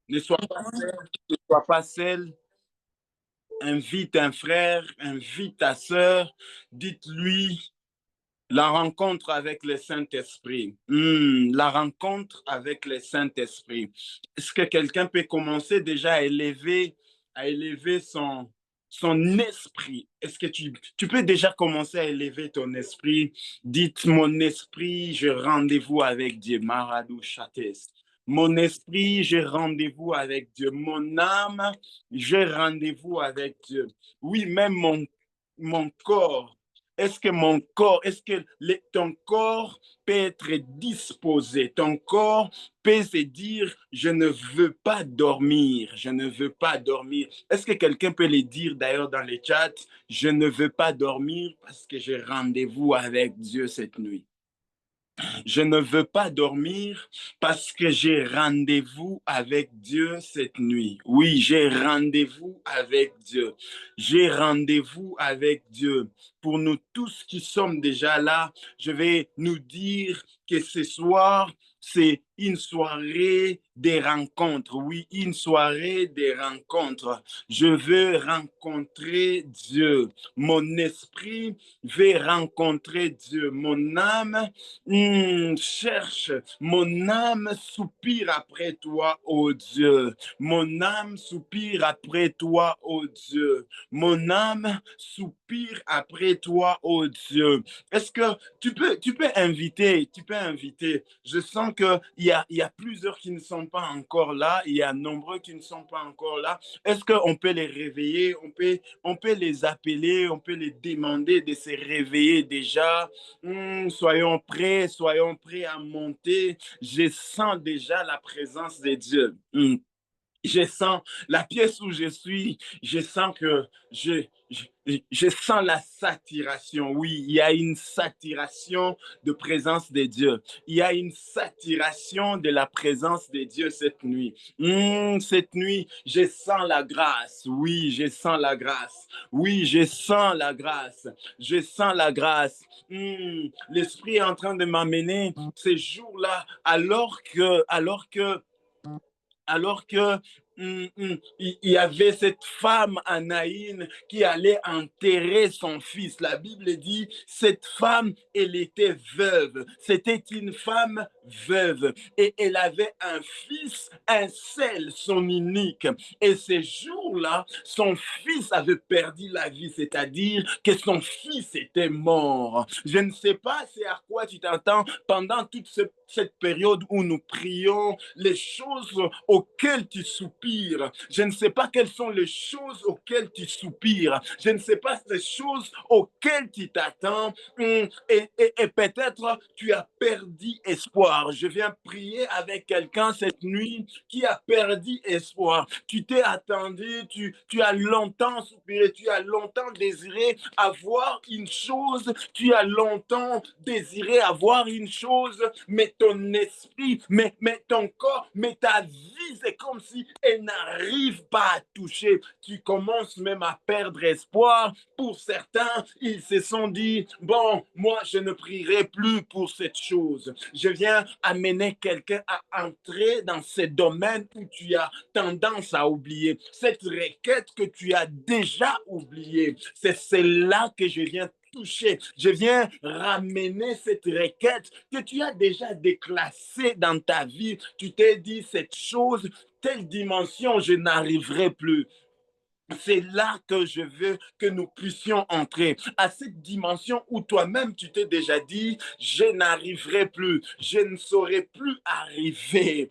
Ne sois pas seul, ne sois pas seul. Invite un frère, invite ta sœur. Dites-lui la rencontre avec le Saint-Esprit. La rencontre avec le Saint-Esprit. Est-ce que quelqu'un peut commencer déjà à élever son esprit? Est-ce que tu peux déjà commencer à élever ton esprit? Dites, mon esprit, j'ai rendez-vous avec Dieu. Maradou Chates. Mon esprit, j'ai rendez-vous avec Dieu. Mon âme, j'ai rendez-vous avec Dieu. Oui, même mon corps. Est-ce que mon corps, est-ce que ton corps peut être disposé? Ton corps peut se dire, je ne veux pas dormir, je ne veux pas dormir. Est-ce que quelqu'un peut le dire d'ailleurs dans les chats, je ne veux pas dormir parce que j'ai rendez-vous avec Dieu cette nuit. Je ne veux pas dormir parce que j'ai rendez-vous avec Dieu cette nuit. Oui, j'ai rendez-vous avec Dieu. J'ai rendez-vous avec Dieu. Pour nous tous qui sommes déjà là, je vais nous dire que ce soir, c'est une soirée des rencontres. Oui, une soirée des rencontres. Je veux rencontrer Dieu. Mon esprit veut rencontrer Dieu. Mon âme cherche, mon âme soupire après toi, ô Dieu. Mon âme soupire après toi, ô Dieu. Mon âme soupire après toi, ô Dieu. Est-ce que tu peux inviter, tu peux inviter. Je sens qu'il y a plusieurs qui ne sont pas encore là, il y a nombreux qui ne sont pas encore là. Est-ce qu'on peut les réveiller, on peut les appeler, on peut les demander de se réveiller déjà. Soyons prêts à monter. Je sens déjà la présence de Dieu. Je sens la pièce où je suis, je sens que je sens la saturation. Oui, il y a une saturation de présence de Dieu. Il y a une saturation de la présence de Dieu cette nuit. Cette nuit, je sens la grâce. Oui, je sens la grâce. Oui, je sens la grâce. Je sens la grâce. L'Esprit est en train de m'amener ces jours-là alors que il y avait cette femme Anaïne qui allait enterrer son fils. La Bible dit, cette femme, elle était veuve. C'était une femme veuve. Et elle avait un fils, un seul, son unique. Et ce jour-là, son fils avait perdu la vie, c'est-à-dire que son fils était mort. Je ne sais pas c'est à quoi tu t'attends pendant toute cette période où nous prions, les choses auxquelles tu soupires. Je ne sais pas quelles sont les choses auxquelles tu soupires. Je ne sais pas les choses auxquelles tu t'attends. Et peut-être tu as perdu espoir. Je viens prier avec quelqu'un cette nuit qui a perdu espoir. Tu t'es attendu, tu as longtemps soupiré, tu as longtemps désiré avoir une chose, tu as longtemps désiré avoir une chose, mais ton esprit, mais ton corps, mais ta vie, c'est comme si elle n'arrive pas à toucher. Tu commences même à perdre espoir. Pour certains, ils se sont dit, bon, moi, je ne prierai plus pour cette chose. Je viens amener quelqu'un à entrer dans ce domaine où tu as tendance à oublier. Cette requête que tu as déjà oubliée, c'est celle-là que je viens toucher. Je viens ramener cette requête que tu as déjà déclassée dans ta vie. Tu t'es dit, cette chose, telle dimension, je n'arriverai plus. C'est là que je veux que nous puissions entrer, à cette dimension où toi-même tu t'es déjà dit, je n'arriverai plus, je ne saurais plus arriver.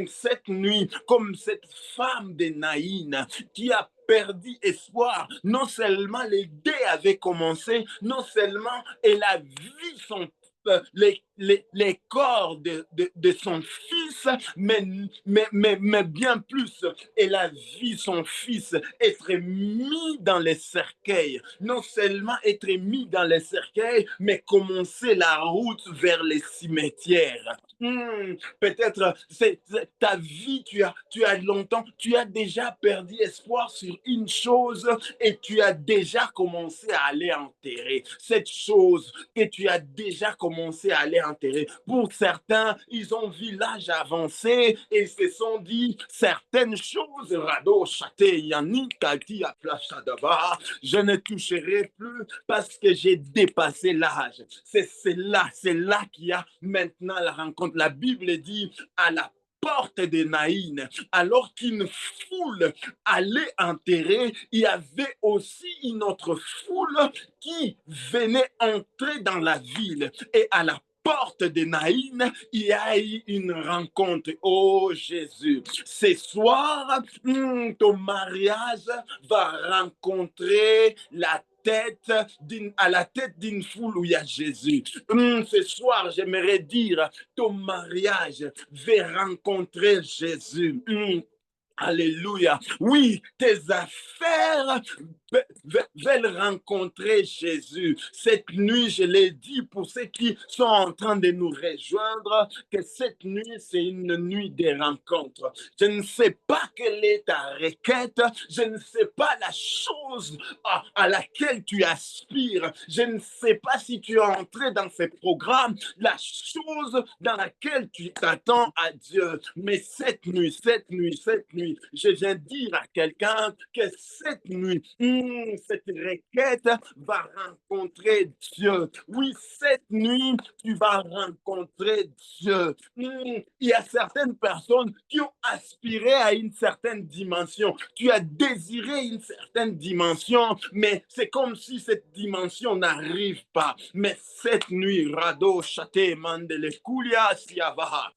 Cette nuit, comme cette femme de Naïn qui a perdu espoir. Non seulement les dés avaient commencé, non seulement elle a vu les corps de son fils, mais bien plus, elle a vu son fils être mis dans les cercueils. Non seulement être mis dans les cercueils, mais commencer la route vers les cimetières. Peut-être ta vie, tu as longtemps, tu as déjà perdu espoir sur une chose et tu as déjà commencé à aller enterrer cette chose que tu as déjà commencé commencé à aller enterrer. Pour certains, ils ont vu l'âge avancé et se sont dit certaines choses. Rado, Chate, Yannick, Kati, Aplachadava, je ne toucherai plus parce que j'ai dépassé l'âge. C'est là qu'il y a maintenant la rencontre. La Bible dit à la porte de Naïn, alors qu'une foule allait enterrer, il y avait aussi une autre foule qui venait entrer dans la ville. Et à la porte de Naïn, il y a eu une rencontre. Oh Jésus, ce soir, ton mariage va rencontrer à la tête d'une foule où il y a Jésus. Ce soir, j'aimerais dire, ton mariage va rencontrer Jésus. Alléluia. Oui, tes affaires veulent rencontrer Jésus. Cette nuit, je l'ai dit pour ceux qui sont en train de nous rejoindre, que cette nuit, c'est une nuit de rencontres. Je ne sais pas quelle est ta requête, je ne sais pas la chose à laquelle tu aspires, je ne sais pas si tu es entré dans ce programme, la chose dans laquelle tu t'attends à Dieu. Mais cette nuit, je viens dire à quelqu'un que cette nuit, cette requête va rencontrer Dieu. Oui, cette nuit, tu vas rencontrer Dieu. Il y a certaines personnes qui ont aspiré à une certaine dimension. Tu as désiré une certaine dimension, mais c'est comme si cette dimension n'arrive pas. Mais cette nuit, Rado, Chate, Mandele, Kulia, Siavaha,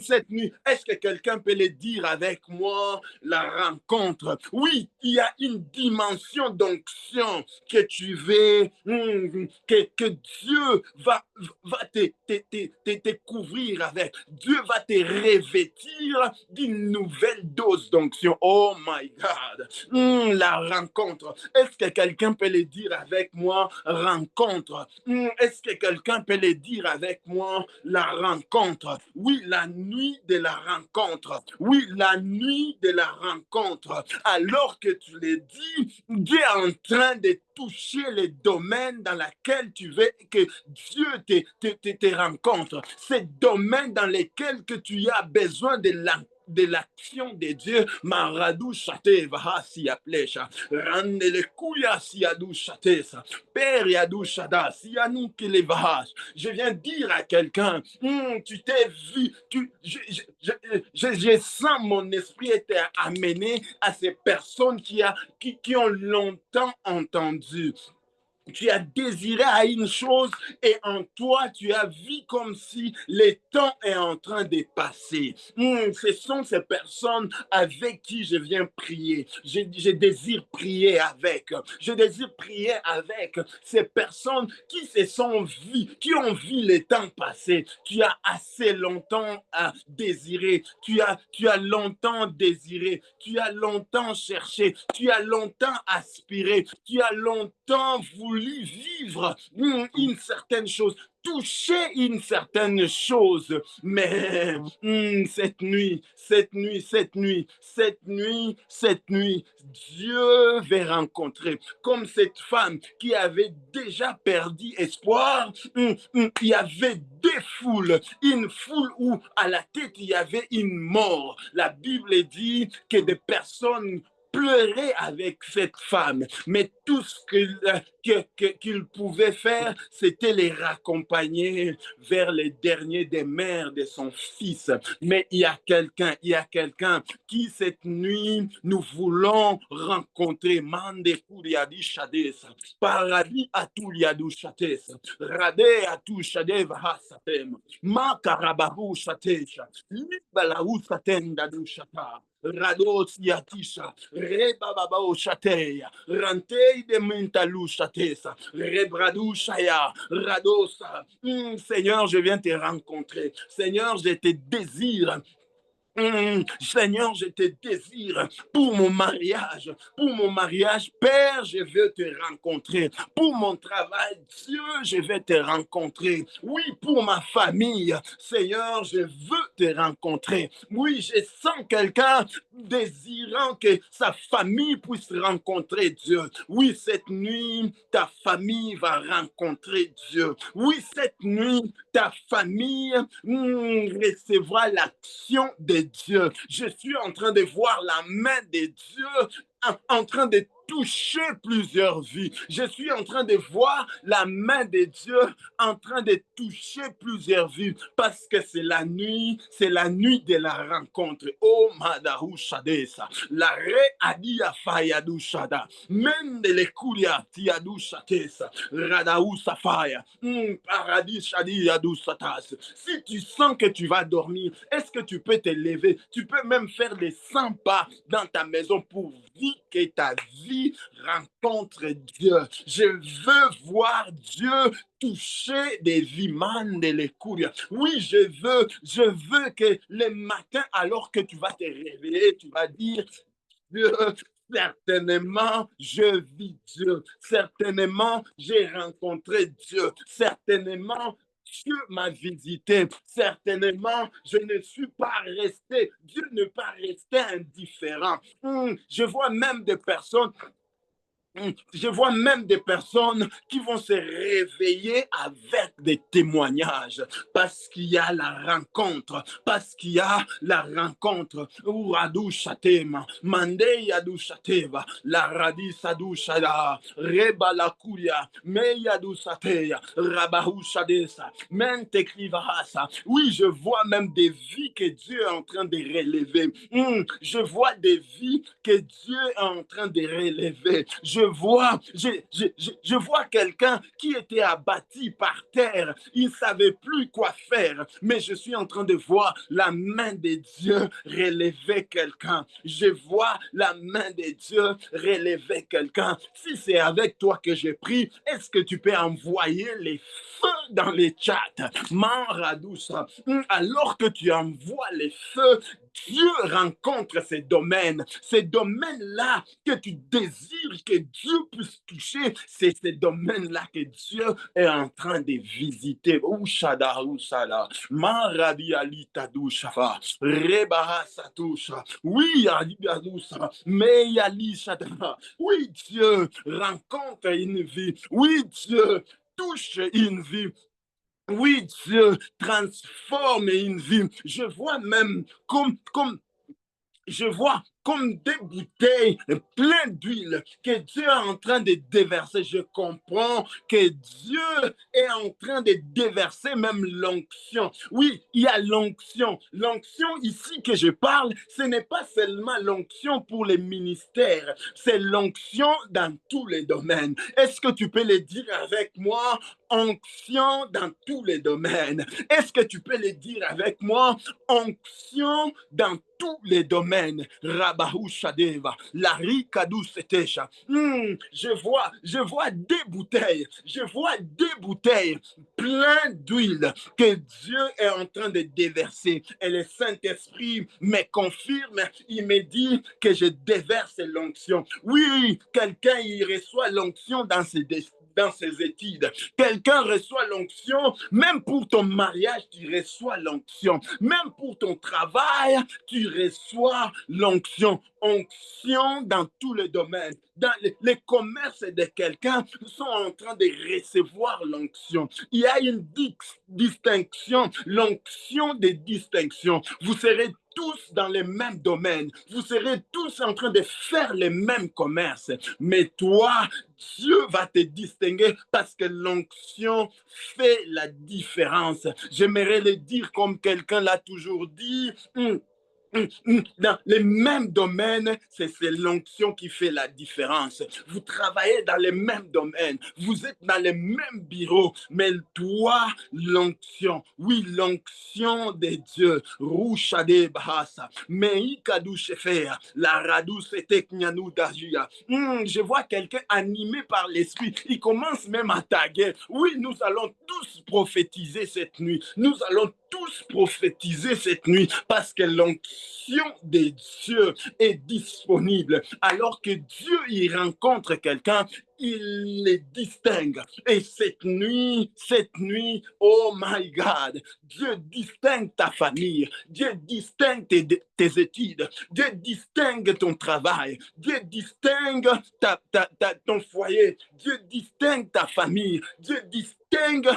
cette nuit, est-ce que quelqu'un peut le dire avec moi, la rencontre? Oui, il y a une dimension d'onction que tu veux, que Dieu va te couvrir avec. Dieu va te revêtir d'une nouvelle dose d'onction. Oh my God. La rencontre. Est-ce que quelqu'un peut le dire avec moi? Rencontre. Est-ce que quelqu'un peut le dire avec moi? La rencontre. Oui, la nuit de la rencontre. Oui, la nuit de la rencontre. Alors que tu l'as dit, Dieu est en train de toucher les domaines dans lesquels tu veux que Dieu te rencontre. Ces domaines dans lesquels que tu as besoin de l'action de Dieu, Maradou Chate Vahasi Aplecha, Rande le Kouya Siadou Chatesa, Père Yadou Shada, Sianou Kelevahas. Je viens dire à quelqu'un, tu t'es vu, je sens mon esprit être amené à ces personnes qui ont longtemps entendu. Tu as désiré à une chose et en toi, tu as vu comme si le temps est en train de passer. Ce sont ces personnes avec qui je viens prier. Je désire prier avec. Je désire prier avec ces personnes qui se sont vues, qui ont vu le temps passer. Tu as assez longtemps à désirer. Tu as longtemps désiré. Tu as longtemps cherché. Tu as longtemps aspiré. Tu as longtemps voulu vivre une certaine chose, toucher une certaine chose. Mais cette nuit, Dieu va rencontrer. Comme cette femme qui avait déjà perdu espoir, il y avait des foules, une foule où à la tête il y avait une mort. La Bible dit que des personnes pleurer avec cette femme, mais tout ce qu'il pouvait faire, c'était les raccompagner vers les derniers des mères de son fils. Mais il y a quelqu'un qui cette nuit, nous voulons rencontrer. Mande Kuriadi Shades, Paradis Atuliadu Shades, Rade Atu Shade Vahasatem, Makarabahu Shatesha, Libalahu Satenda du Shata. Rados Yatisha, Rebabao Shateya, Rantei de Mentalou Shatesa, Rebradou Shaya, Radosa. Seigneur, je viens te rencontrer. Seigneur, je te désire. Seigneur, je te désire pour mon mariage. Pour mon mariage, Père, je veux te rencontrer. Pour mon travail, Dieu, je vais te rencontrer. Oui, pour ma famille, Seigneur, je veux te rencontrer. Oui, je sens quelqu'un désirant que sa famille puisse rencontrer Dieu. Oui, cette nuit, ta famille va rencontrer Dieu. Oui, cette nuit, ta famille recevra l'action de Dieu. Je suis en train de voir la main de Dieu en train de toucher plusieurs vies. Je suis en train de voir la main de Dieu en train de toucher plusieurs vies parce que c'est la nuit de la rencontre. Oh, Madahu Shadesa, la re adia fayadu shada, mende le kuria tiadu shatesa, radahu safaya, paradis shadi yadu satas. Si tu sens que tu vas dormir, est-ce que tu peux te lever? Tu peux même faire les 100 pas dans ta maison pour vivre que ta vie rencontre Dieu. Je veux voir Dieu toucher des vies, man de l'écoute. Oui, je veux que le matin, alors que tu vas te réveiller, tu vas dire, Dieu, certainement, je vis Dieu. Certainement, j'ai rencontré Dieu. Certainement, Dieu m'a visité. Certainement, je ne suis pas resté. Dieu ne pas resté indifférent. Je vois même des personnes je vois même des personnes qui vont se réveiller avec des témoignages parce qu'il y a la rencontre, parce qu'il y a la rencontre. Uradu Shatema, Mande Yadu Shateva, la Radi Sadu Shada, Reba la Kuria, Me Yadu Sateya, Rabahu Shadesa, Mente Krivahasa. Oui, je vois même des vies que Dieu est en train de relever. Je vois des vies que Dieu est en train de relever. Je vois quelqu'un qui était abattu par terre. Il ne savait plus quoi faire. Mais je suis en train de voir la main de Dieu relever quelqu'un. Je vois la main de Dieu relever quelqu'un. Si c'est avec toi que je prie, est-ce que tu peux envoyer les feux dans les chats? Maradoussa. Alors que tu envoies les feux, Dieu rencontre ces domaines-là que tu désires que Dieu puisse toucher, c'est ces domaines-là que Dieu est en train de visiter. Oushada, oushada, maradi alita douchava, rebaha satusha, oui, alibadousa, mais alishada, oui, Dieu rencontre une vie, oui, Dieu touche une vie. Oui, Dieu transforme une vie. Je vois même je vois comme des bouteilles pleines d'huile que Dieu est en train de déverser. Je comprends que Dieu est en train de déverser même l'onction. Oui, il y a l'onction. L'onction ici que je parle, ce n'est pas seulement l'onction pour les ministères, c'est l'onction dans tous les domaines. Est-ce que tu peux le dire avec moi? Onction dans tous les domaines. Est-ce que tu peux le dire avec moi? Onction dans tous les domaines. Rabahu Shadeva, Lari Kadou Setesha. Je vois des bouteilles, je vois des bouteilles pleines d'huile que Dieu est en train de déverser. Et le Saint-Esprit me confirme, il me dit que je déverse l'onction. Oui, quelqu'un il reçoit l'onction dans ses études. Quelqu'un reçoit l'onction, même pour ton mariage, tu reçois l'onction. Même pour ton travail, tu reçois l'onction. Onction dans tous les domaines. Dans les commerces de quelqu'un sont en train de recevoir l'onction. Il y a une distinction, l'onction des distinctions. Vous serez tous dans les mêmes domaines. Vous serez tous en train de faire les mêmes commerces. Mais toi, Dieu va te distinguer parce que l'onction fait la différence. J'aimerais le dire comme quelqu'un l'a toujours dit. Dans les mêmes domaines, c'est l'onction qui fait la différence. Vous travaillez dans les mêmes domaines, vous êtes dans les mêmes bureaux, mais toi, l'onction, oui, l'onction de Dieu, Rouchade Bahasa, Meikadou Shefer, la Radou Seteknianou Dajia. Je vois quelqu'un animé par l'esprit, il commence même à taguer. Oui, nous allons tous prophétiser cette nuit, nous allons tous prophétiser cette nuit parce que l'onction de Dieu est disponible. Alors que Dieu y rencontre quelqu'un, il les distingue. Et cette nuit, oh my God, Dieu distingue ta famille, Dieu distingue tes études, Dieu distingue ton travail, Dieu distingue ton foyer, Dieu distingue ta famille, Dieu distingue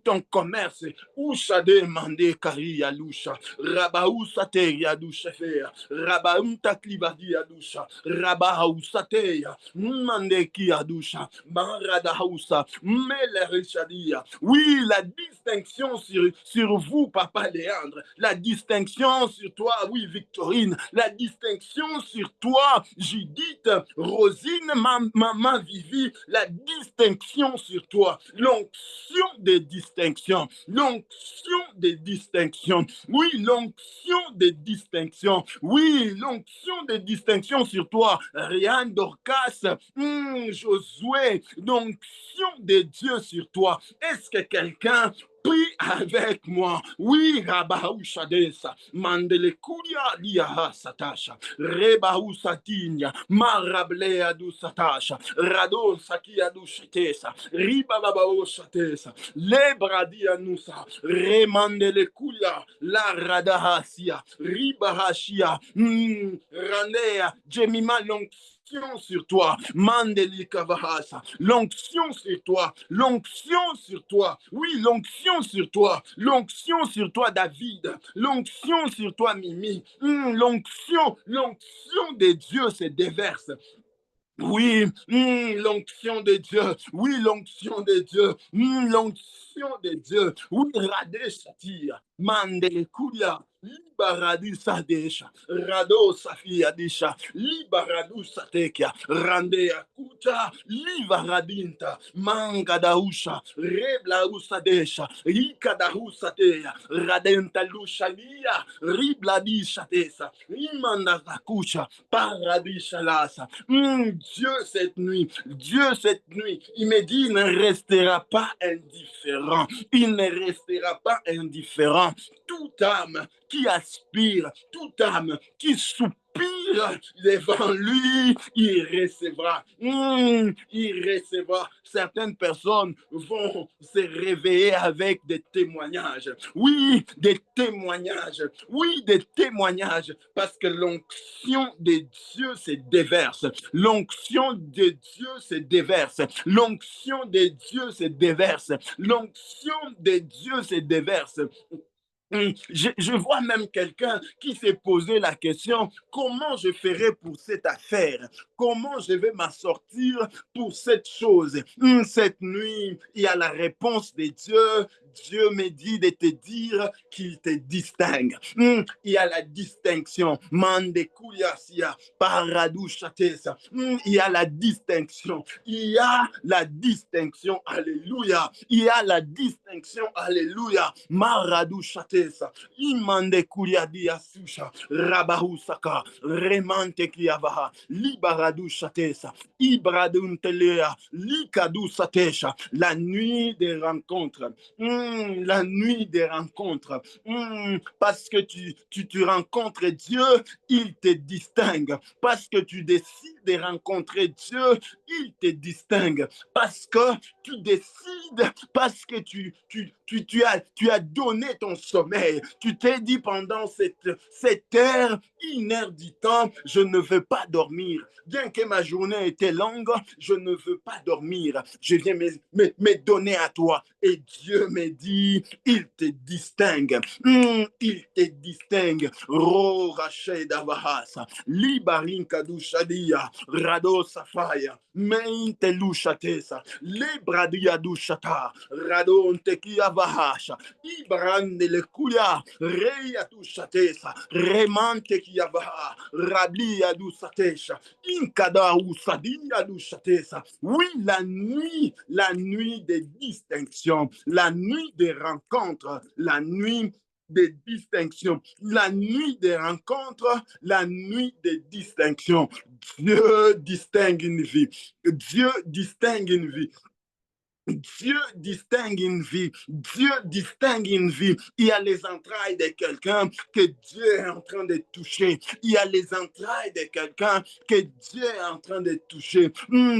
ton commerce. Usha demande kari yalusha, rabausa te yadusha fea, rabaunta klibadi yadusha, rabausa te ya, mande ki yadusha, barada hausa, mele rishadia. Oui, la distinction sur vous, Papa Léandre, la distinction sur toi, oui, Victorine, la distinction sur toi, Judith, Rosine, maman Vivi, la distinction sur toi, l'onction des distinctions, l'onction des distinctions, oui, l'onction des distinctions, oui, l'onction des distinctions sur toi, Rianne Dorcas, Josué, l'onction de Dieu sur toi. Est-ce que quelqu'un prie avec moi? Oui, Rabaou Shadesa, Mandele Kuria Liaha Satasha, Rebaou Satinia, Marablea du Satasha, Radon Sakia du Shetesa, Ribabao Shatesa, Lebradia Nusa, Remandele Kuya, La Radahasia, Ribarashia, Ranea, Jemima l'onction sur toi, Mandeli Kavahasa, l'onction sur toi, l'onction sur toi, oui, l'onction sur toi, l'onction sur toi, David, l'onction sur toi, Mimi, l'onction de Dieu se déverse. Oui, l'onction de Dieu. Oui, l'onction de Dieu. L'onction de Dieu. Oui, Radeshatia. Mandele Kuya. Libaradi Sadesha. Rado Safia Disha. Libaradu Satekia. Randea Kuta. Libaradinta. Mangadausha. Reblausadesha. Ikadahusatea. Radenta Lushalia. Ribladi Shatesa. Imanda Zakusha. Paradishalasa. Dieu cette nuit, il me dit, il ne restera pas indifférent. Il ne restera pas indifférent. Toute âme qui aspire, toute âme qui soupire devant lui, il recevra. Il recevra. Certaines personnes vont se réveiller avec des témoignages. Oui, des témoignages. Oui, des témoignages. Parce que l'onction de Dieu se déverse. L'onction de Dieu se déverse. L'onction de Dieu se déverse. L'onction de Dieu se déverse. Je vois même quelqu'un qui s'est posé la question, comment je ferai pour cette affaire? Comment je vais m'en sortir pour cette chose? Cette nuit, il y a la réponse de Dieu. Dieu me dit de te dire qu'il te distingue. Il y a la distinction. Mandekuliasia, paradushatesa. Il y a la distinction. Il y a la distinction. Alléluia. Il y a la distinction. Alléluia. Maradushatesa. Imande kuriadia susha. Rabahusaka. Remante kiavaha. Libaradushatesa. Ibraduntelea. Likadusatesha. La nuit des rencontres. La nuit des rencontres. Parce que tu rencontres Dieu, il te distingue. Parce que tu décides de rencontrer Dieu, il te distingue. Parce que tu décides, parce que tu as donné ton sommeil. Tu t'es dit pendant cette heure, 1 heure du temps, je ne veux pas dormir. Bien que ma journée était longue, je ne veux pas dormir. Je viens me donner à toi. Et Dieu me dit, il te distingue. Il te distingue. Ro Rachid Avahasa. Libarin Kadushadia. Rado Safaya. Mente Lushatesa. Lebradia Dushata. Rado Ntekia Vahasha. Ibrande le Kuya. Reya Tushatesa. Remante Kiavaha. Rablia Dusatesha. Inkada Usadia Dushatesa. Oui, la nuit des distinctions, la nuit des rencontres, la nuit des distinctions, la nuit des rencontres, la nuit des distinctions. Dieu distingue une vie. Dieu distingue une vie. Dieu distingue une vie. Dieu distingue une vie. Il y a les entrailles de quelqu'un que Dieu est en train de toucher. Il y a les entrailles de quelqu'un que Dieu est en train de toucher.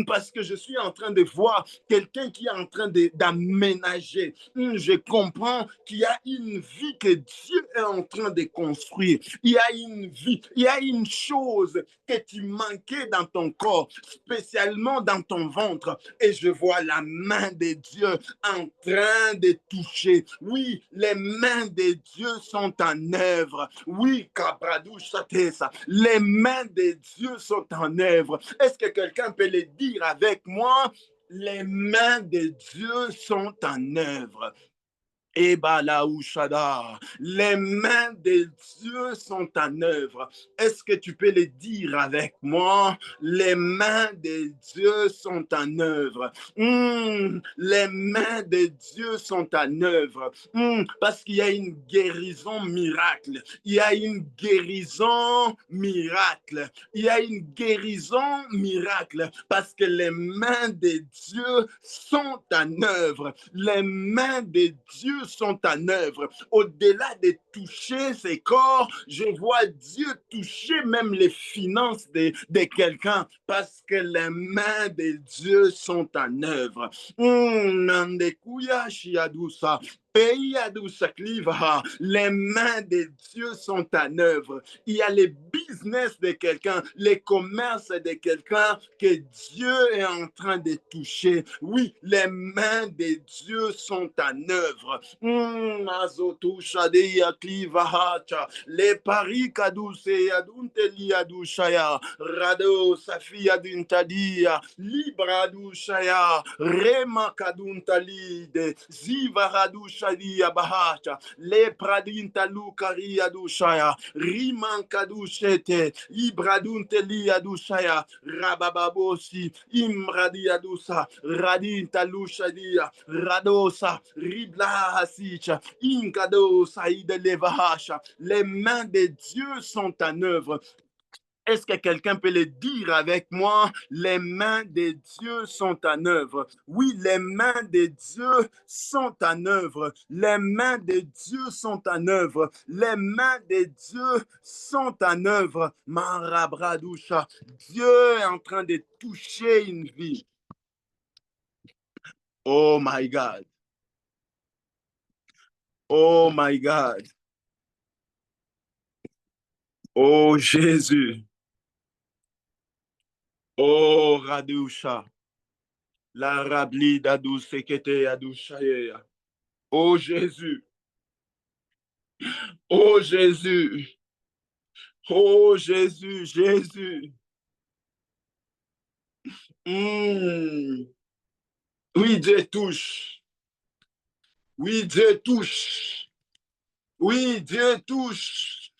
Parce que je suis en train de voir quelqu'un qui est en train d'aménager. Je comprends qu'il y a une vie que Dieu est en train de construire. Il y a une vie, il y a une chose que tu manquais dans ton corps, spécialement dans ton ventre. Et je vois la main de Dieu en train de toucher. Oui, les mains de Dieu sont en œuvre. Oui, les mains de Dieu sont en œuvre. Est-ce que quelqu'un peut le dire avec moi? Les mains de Dieu sont en œuvre. Et Balaouchada, les mains de Dieu sont en œuvre. Est-ce que tu peux le dire avec moi? Les mains de Dieu sont en œuvre. Les mains de Dieu sont en œuvre. Parce qu'il y a une guérison miracle. Il y a une guérison miracle. Il y a une guérison miracle. Parce que les mains de Dieu sont en œuvre. Les mains de Dieu sont en œuvre. Au-delà de toucher ses corps, je vois Dieu toucher même les finances de quelqu'un parce que les mains de Dieu sont en œuvre. Les mains de Dieu sont en œuvre. Il y a les business de quelqu'un, les commerces de quelqu'un que Dieu est en train de toucher. Oui, les mains de Dieu sont en œuvre. Les paris kaduse adunteli adushaya rado safia duntadia libra dushaya rema kaduntalide ziva radushadia bahacha le pradinta lukaria dushaya riman kadushete ibradunteli adushaya rabababosi imradia dusa radinta lushadia radosa ribla hasicha inkado saïde levahasha. Les mains de Dieu sont en œuvre. Est-ce que quelqu'un peut le dire avec moi? Les mains de Dieu sont en œuvre. Oui, les mains de Dieu sont en œuvre. Les mains de Dieu sont en œuvre. Les mains de Dieu sont en œuvre. Marabradoucha. Dieu est en train de toucher une vie. Oh my God. Oh my God. Oh Jésus. Oh Radusha. La rabli d'adou sekete adouchaye. Oh Jésus. Oh Jésus. Oh Jésus, Jésus. Mm. Oui, Dieu touche. Oui, Dieu touche. Oui, Dieu touche.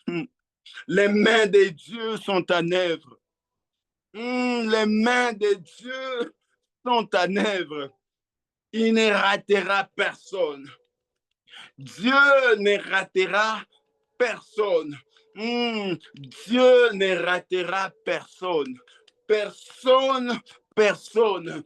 Les mains de Dieu sont en œuvre. Les mains de Dieu sont en œuvre. Il ne ratera personne. Dieu ne ratera personne. Dieu ne ratera personne. Personne, personne.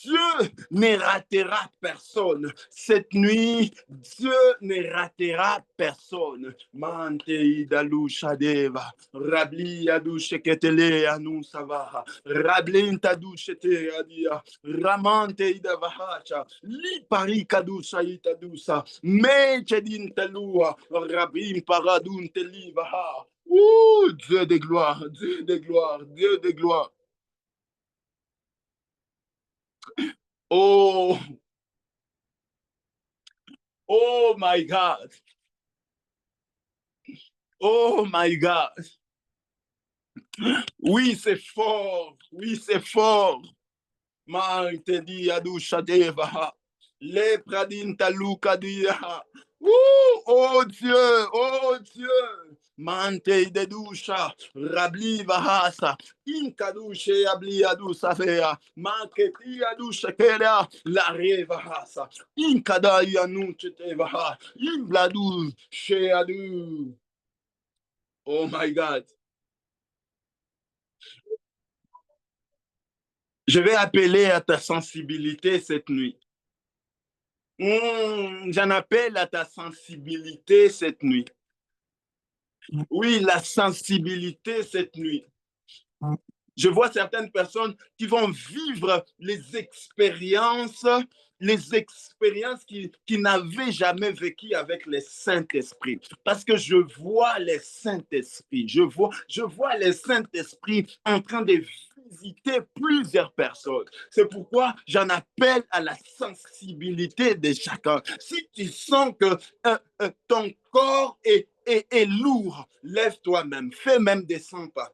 Dieu ne ratera personne. Cette nuit, Dieu ne ratera personne. Mante idalushadeva. Rabli adusheketele anusavaha. Rablin tadushete adia. Ramante idavahacha. Li parikadusha itadusa. Mechedin talua. Rabim paradun telivaha. Ouh, Dieu de gloire, Dieu de gloire, Dieu de gloire. Oh, oh my God. Oh my God. Oui, c'est fort. Oui, c'est fort. Mantedi adusha deva. Le pradin taluka dia. Oh Dieu, oh Dieu. Mante de dusha, rabli vahasa, inkadushe abli adusa fea, manketi adusha kera, la revahasa, inkada yanuche te vaha, imbladu she adu. Oh my God. Je vais appeler à ta sensibilité cette nuit. J'en appelle à ta sensibilité cette nuit. Oui, la sensibilité cette nuit. Je vois certaines personnes qui vont vivre les expériences qui n'avaient jamais vécu avec les Saint-Esprit. Parce que je vois les Saint-Esprit, je vois les Saint-Esprit en train de visiter plusieurs personnes. C'est pourquoi j'en appelle à la sensibilité de chacun. Si tu sens que ton corps est lourd, lève-toi même, fais même des 100 pas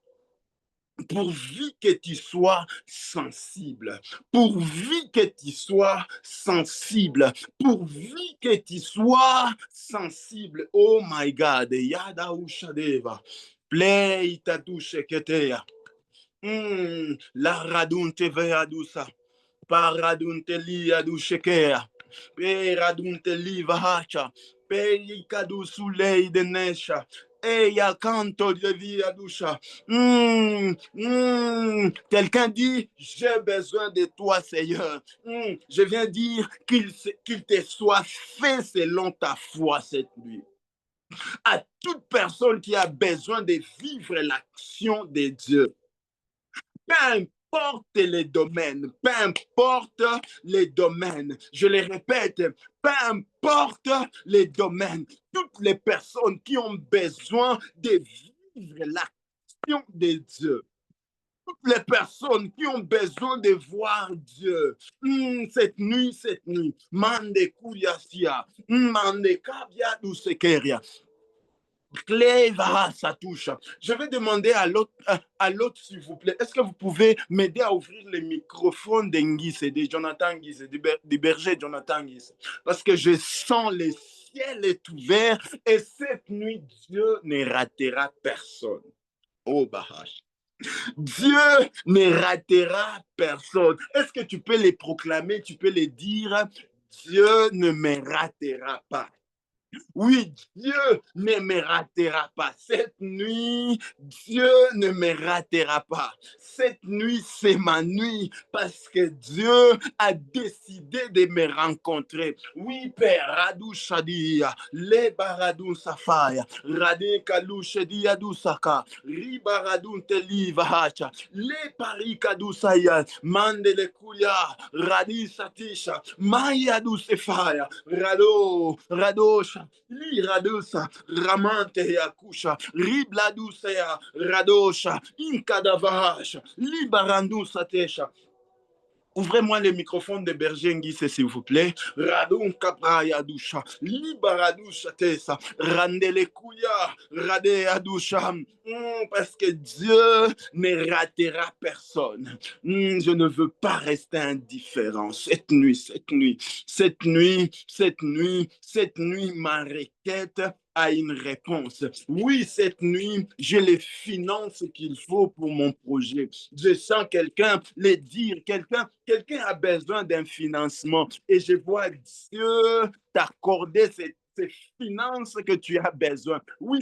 pourvu que tu sois sensible, pourvu que tu sois sensible, pourvu que tu sois sensible. Oh my God, yada ushadeva, play tatushe keteya. La radunte veadusa, paradunte liadushekea, peradunte livahacha, peikadu sulei de nesha. Eya canto de via doucha. Quelqu'un dit, j'ai besoin de toi, Seigneur. Je viens dire qu'il te soit fait selon ta foi cette nuit. À toute personne qui a besoin de vivre l'action de Dieu, peu importe les domaines, je le répète, peu importe les domaines, toutes les personnes qui ont besoin de vivre l'action de Dieu, toutes les personnes qui ont besoin de voir Dieu, cette nuit, mande kuriasia, mande kabia dusekeria. Ça touche. Je vais demander à l'autre, s'il vous plaît, est-ce que vous pouvez m'aider à ouvrir le microphone d'Engis et de Jonathan Guise, du berger Jonathan Guise? Parce que je sens le ciel est ouvert et cette nuit, Dieu ne ratera personne. Oh, Bahash. Dieu ne ratera personne. Est-ce que tu peux les proclamer, tu peux les dire? Dieu ne me ratera pas. Oui, Dieu ne me ratera pas. Cette nuit, Dieu ne me ratera pas. Cette nuit, c'est ma nuit parce que Dieu a décidé de me rencontrer. Oui, Père, Radou Shadia, Le Baradou Safaya, Radé Kalou Shadia Dusaka, Ribaradou Teliva Hacha, Le Parikadou Saya, Mandele Kuya, Radi Satisha, Maya Dusefaya, Radosha, Li radosa, ramante ya kusha, ribladusa ya radosha, inkadavasha, li barandusa tesha. Ouvrez-moi le microphone de Berger Nguisse, s'il vous plaît. Radon Kapraya Dusha, Libaradusha Tessa, Randele Kuya, Rade Adusha. Parce que Dieu ne ratera personne. Je ne veux pas rester indifférent. Cette nuit, ma requête a une réponse. Oui, cette nuit, j'ai les finances qu'il faut pour mon projet. Je sens quelqu'un le dire, quelqu'un a besoin d'un financement et je vois Dieu t'accorder ces finances que tu as besoin. Oui,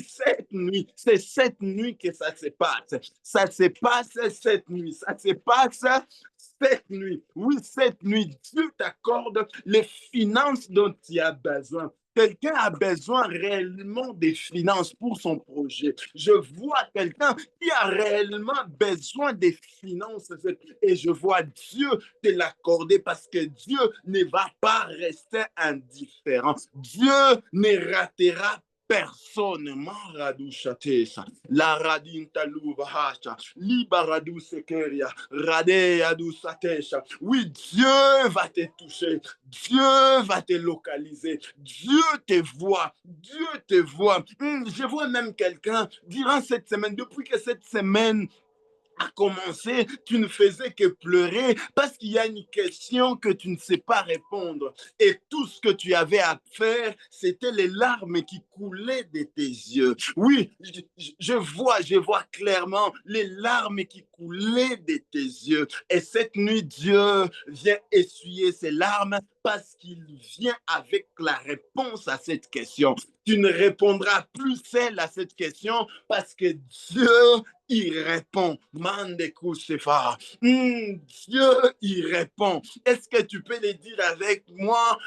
c'est cette nuit que ça se passe. Ça se passe cette nuit. Ça se passe cette nuit. Oui, cette nuit, Dieu t'accorde les finances dont tu as besoin. Quelqu'un a besoin réellement des finances pour son projet. Je vois quelqu'un qui a réellement besoin des finances et je vois Dieu te l'accorder parce que Dieu ne va pas rester indifférent. Dieu ne ratera personne. Maradu Shatesa, la radin taluva hacha, libaradu sekeria, rade adu satesha. Oui, Dieu va te toucher, Dieu va te localiser, Dieu te voit, Dieu te voit. Je vois même quelqu'un durant cette semaine, depuis que cette semaine a commencé, tu ne faisais que pleurer parce qu'il y a une question que tu ne sais pas répondre. Et tout ce que tu avais à faire, c'était les larmes qui coulaient de tes yeux. Oui, je vois clairement les larmes qui coulaient de tes yeux. Et cette nuit, Dieu vient essuyer ces larmes parce qu'il vient avec la réponse à cette question. Tu ne répondras plus seul à cette question parce que Dieu il répond. Dieu, il répond. Est-ce que tu peux le dire avec moi?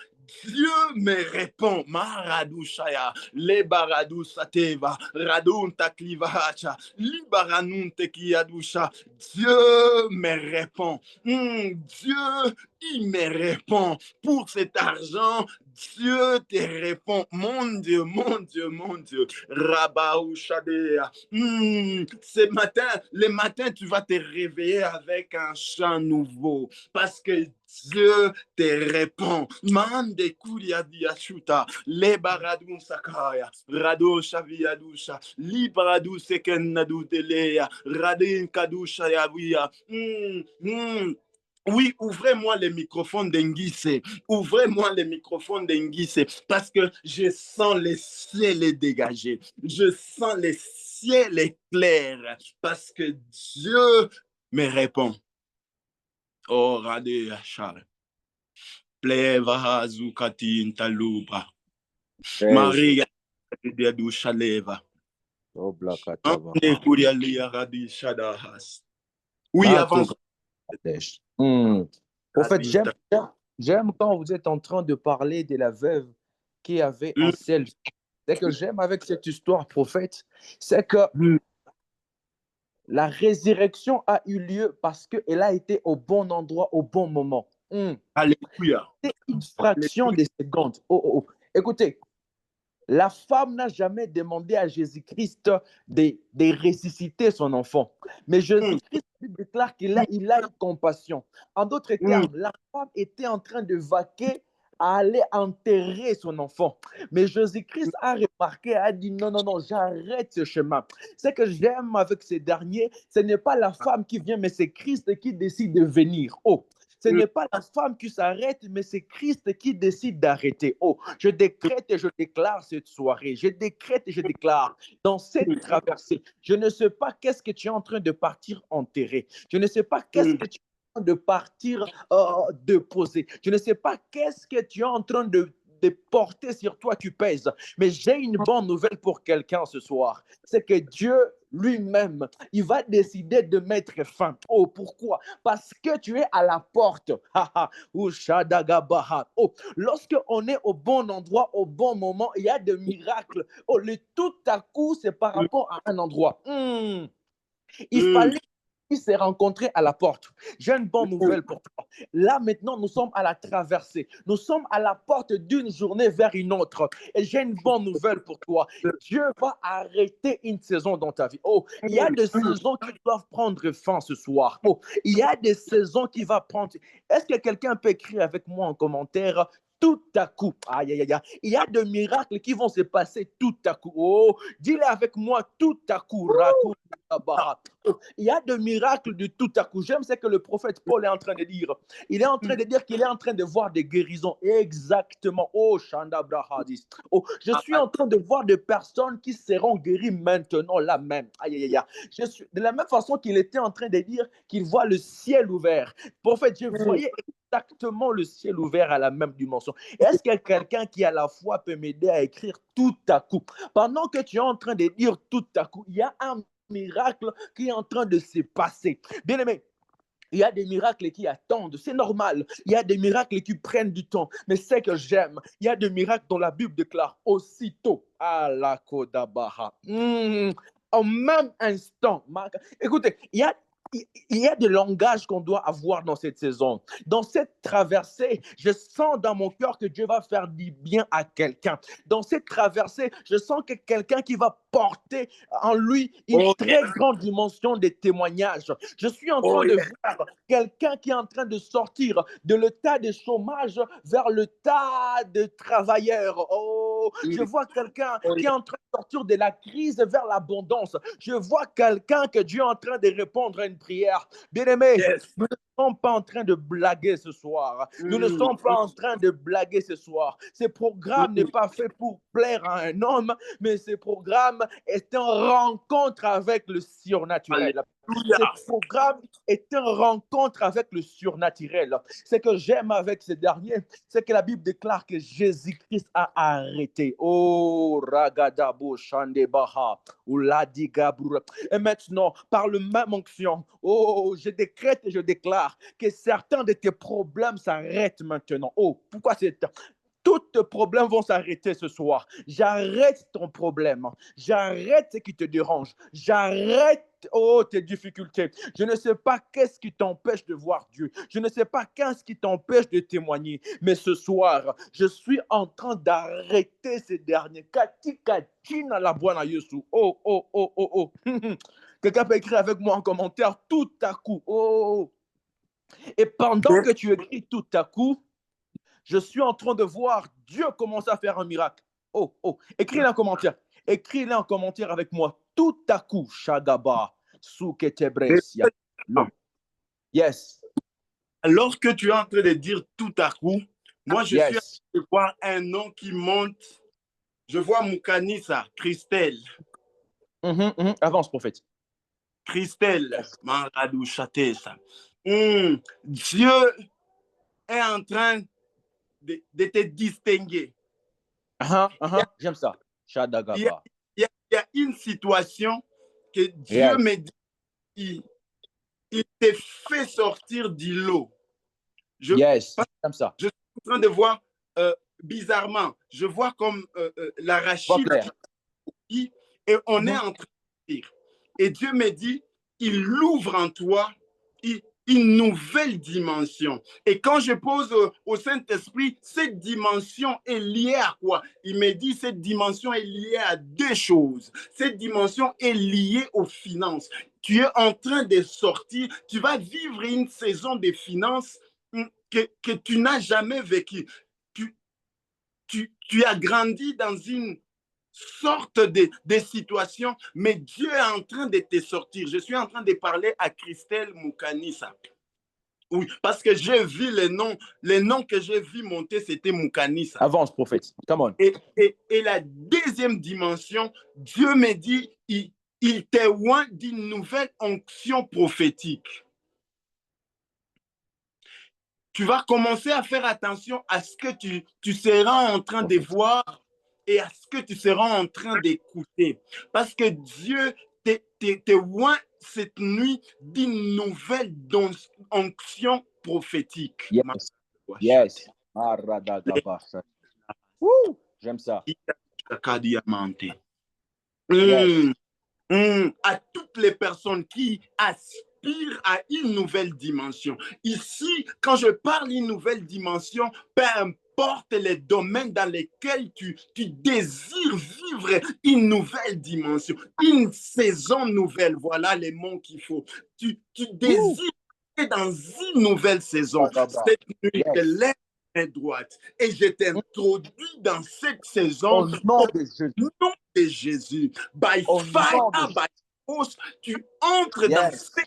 Dieu me répond. Maradushaya, lebaradu sateva, radun taklivahacha, libaranun tekiyadusha. Dieu me répond. Dieu, il me répond. Pour cet argent, Dieu te répond. Mon Dieu, mon Dieu, mon Dieu. Rabaouchadea. Ce matin, le matin, tu vas te réveiller avec un chant nouveau. Parce que Dieu te répond. Mande kuria diashuta, le baradun sakaya, rado shaviadusha, li baradu sekenadu telea, radin kadusha yavia. Oui, ouvrez-moi les microphones d'Enguissé. Ouvrez-moi les microphones d'Enguissé parce que je sens le ciel dégagé. Je sens le ciel clair parce que Dieu me répond. Oh, radé achar. Pleva zukati taluba. Jésus. Maria de Dushaleva. Oh, Blakataba. Ande kuria lia radi shadahas. Oui, Nato avance. Kadesh. Au fait, j'aime quand vous êtes en train de parler de la veuve qui avait un ciel. Ce que j'aime avec cette histoire, prophète, c'est que la résurrection a eu lieu parce qu'elle a été au bon endroit, au bon moment. Alléluia. C'est une fraction de seconde. Écoutez, la femme n'a jamais demandé à Jésus-Christ de ressusciter son enfant. Mais Jésus-Christ déclare qu'il a eu compassion. En d'autres termes, la femme était en train de vaquer à aller enterrer son enfant. Mais Jésus-Christ a remarqué, a dit non, non, non, j'arrête ce chemin. Ce que j'aime avec ces derniers, ce n'est pas la femme qui vient, mais c'est Christ qui décide de venir. Ce n'est pas la femme qui s'arrête, mais c'est Christ qui décide d'arrêter. Je décrète et je déclare cette soirée. Je décrète et je déclare dans cette traversée. Je ne sais pas qu'est-ce que tu es en train de partir enterrer. Je ne sais pas qu'est-ce que tu es en train de partir déposer. Je ne sais pas qu'est-ce que tu es en train de porter sur toi qui pèse. Mais j'ai une bonne nouvelle pour quelqu'un ce soir. C'est que Dieu lui-même, il va décider de mettre fin. Parce que tu es à la porte. Lorsque on est au bon endroit, au bon moment, il y a des miracles. Le tout à coup, c'est par rapport à un endroit. Il fallait qu'ils se rencontrés à la porte. J'ai une bonne nouvelle pour toi. Là, maintenant, nous sommes à la traversée. Nous sommes à la porte d'une journée vers une autre. Et j'ai une bonne nouvelle pour toi. Dieu va arrêter une saison dans ta vie. Il y a des saisons qui doivent prendre fin ce soir. Il y a des saisons qui vont prendre. Est-ce que quelqu'un peut écrire avec moi en commentaire? Tout à coup, aïe, aïe, aïe, il y a des miracles qui vont se passer tout à coup. Dis-le avec moi, tout à coup. Il y a des miracles de tout à coup. J'aime ce que le prophète Paul est en train de dire. Il est en train de dire qu'il est en train de voir des guérisons. Exactement. Shanda Brahadis. Je suis en train de voir des personnes qui seront guéries maintenant, là même. Aïe, aïe, aïe. Je suis, de la même façon qu'il était en train de dire qu'il voit le ciel ouvert. Prophète, je voyais exactement le ciel ouvert à la même dimension. Est-ce que quelqu'un qui a la foi peut m'aider à écrire tout à coup? Pendant que tu es en train de dire tout à coup, il y a un miracle qui est en train de se passer. Bien aimé, il y a des miracles qui attendent, c'est normal. Il y a des miracles qui prennent du temps. Mais ce que j'aime, il y a des miracles dont la Bible déclare aussitôt à la Kodabaha. En même instant. Écoutez, il y a des langages qu'on doit avoir dans cette saison. Dans cette traversée, je sens dans mon cœur que Dieu va faire du bien à quelqu'un. Dans cette traversée, je sens que quelqu'un qui va porter en lui une très grande dimension de témoignage. Je suis en train de voir quelqu'un qui est en train de sortir de l'état de chômage vers l'état de travailleur. Je vois quelqu'un qui est en train de sortir de la crise vers l'abondance. Je vois quelqu'un que Dieu est en train de répondre à une prière. Bien-aimé, nous ne sommes pas en train de blaguer ce soir. Nous ne sommes pas en train de blaguer ce soir. Ce programme n'est pas fait pour plaire à un homme, mais ce programme est une rencontre avec le surnaturel. Ce programme est une rencontre avec le surnaturel. Ce que j'aime avec ces derniers, c'est que la Bible déclare que Jésus-Christ a arrêté. Ragadabo Shandebaha, Uladigabrura. Et maintenant, par le même onction, je décrète et je déclare que certains de tes problèmes s'arrêtent maintenant. Pourquoi c'est tous tes problèmes vont s'arrêter ce soir. J'arrête ton problème. J'arrête ce qui te dérange. J'arrête, tes difficultés. Je ne sais pas qu'est-ce qui t'empêche de voir Dieu. Je ne sais pas qu'est-ce qui t'empêche de témoigner. Mais ce soir, je suis en train d'arrêter ces derniers. Kati katina la Bwana Yesu. Oh, oh, oh, oh, oh. Quelqu'un peut écrire avec moi en commentaire tout à coup. Oh. Et pendant que tu écris tout à coup, je suis en train de voir Dieu commencer à faire un miracle. Oh, oh. Écris-le en commentaire. Écris-le en commentaire avec moi. Tout à coup, Shagaba, Suketebresia. Yes. Alors que tu es en train de dire tout à coup, moi, je suis en Yes. train de voir un nom qui monte. Je vois Mukanisa, Christelle. Avance, prophète. Christelle, Maradou Chatesa. Dieu est en train de te distinguer. J'aime ça. Il y a une situation que Dieu me dit, il te fait sortir du lot. J'aime ça. Je suis en train de voir, bizarrement, je vois comme l'arachide et on est en train de dire. Et Dieu me dit, il ouvre en toi une nouvelle dimension. Et quand je pose au Saint-Esprit, cette dimension est liée à quoi? Il me dit, cette dimension est liée à deux choses. Cette dimension est liée aux finances. Tu es en train de sortir, tu vas vivre une saison de finances que tu n'as jamais vécue. Tu as grandi dans une sorte de situation, mais Dieu est en train de te sortir. Je suis en train de parler à Christelle Mukanisa. Oui, parce que j'ai vu les noms que j'ai vu monter, c'était Mukanisa. Avance, prophète. Come on. Et la deuxième dimension, Dieu me dit, il témoigne d'une nouvelle onction prophétique. Tu vas commencer à faire attention à ce que tu seras en train de voir et à ce que tu seras en train d'écouter. Parce que Dieu te oint cette nuit d'une nouvelle onction prophétique. Yes. J'aime ça. À toutes les personnes qui aspirent à une nouvelle dimension. Ici, quand je parle d'une nouvelle dimension, peu importe les domaines dans lesquels tu désires vivre une nouvelle dimension, une saison nouvelle, voilà les mots qu'il faut. Tu désires être dans une nouvelle saison. Cette nuit, je lève main droite et je t'introduis dans cette saison au nom de Jésus. Nom de Jésus. By fire, by force, tu entres dans cette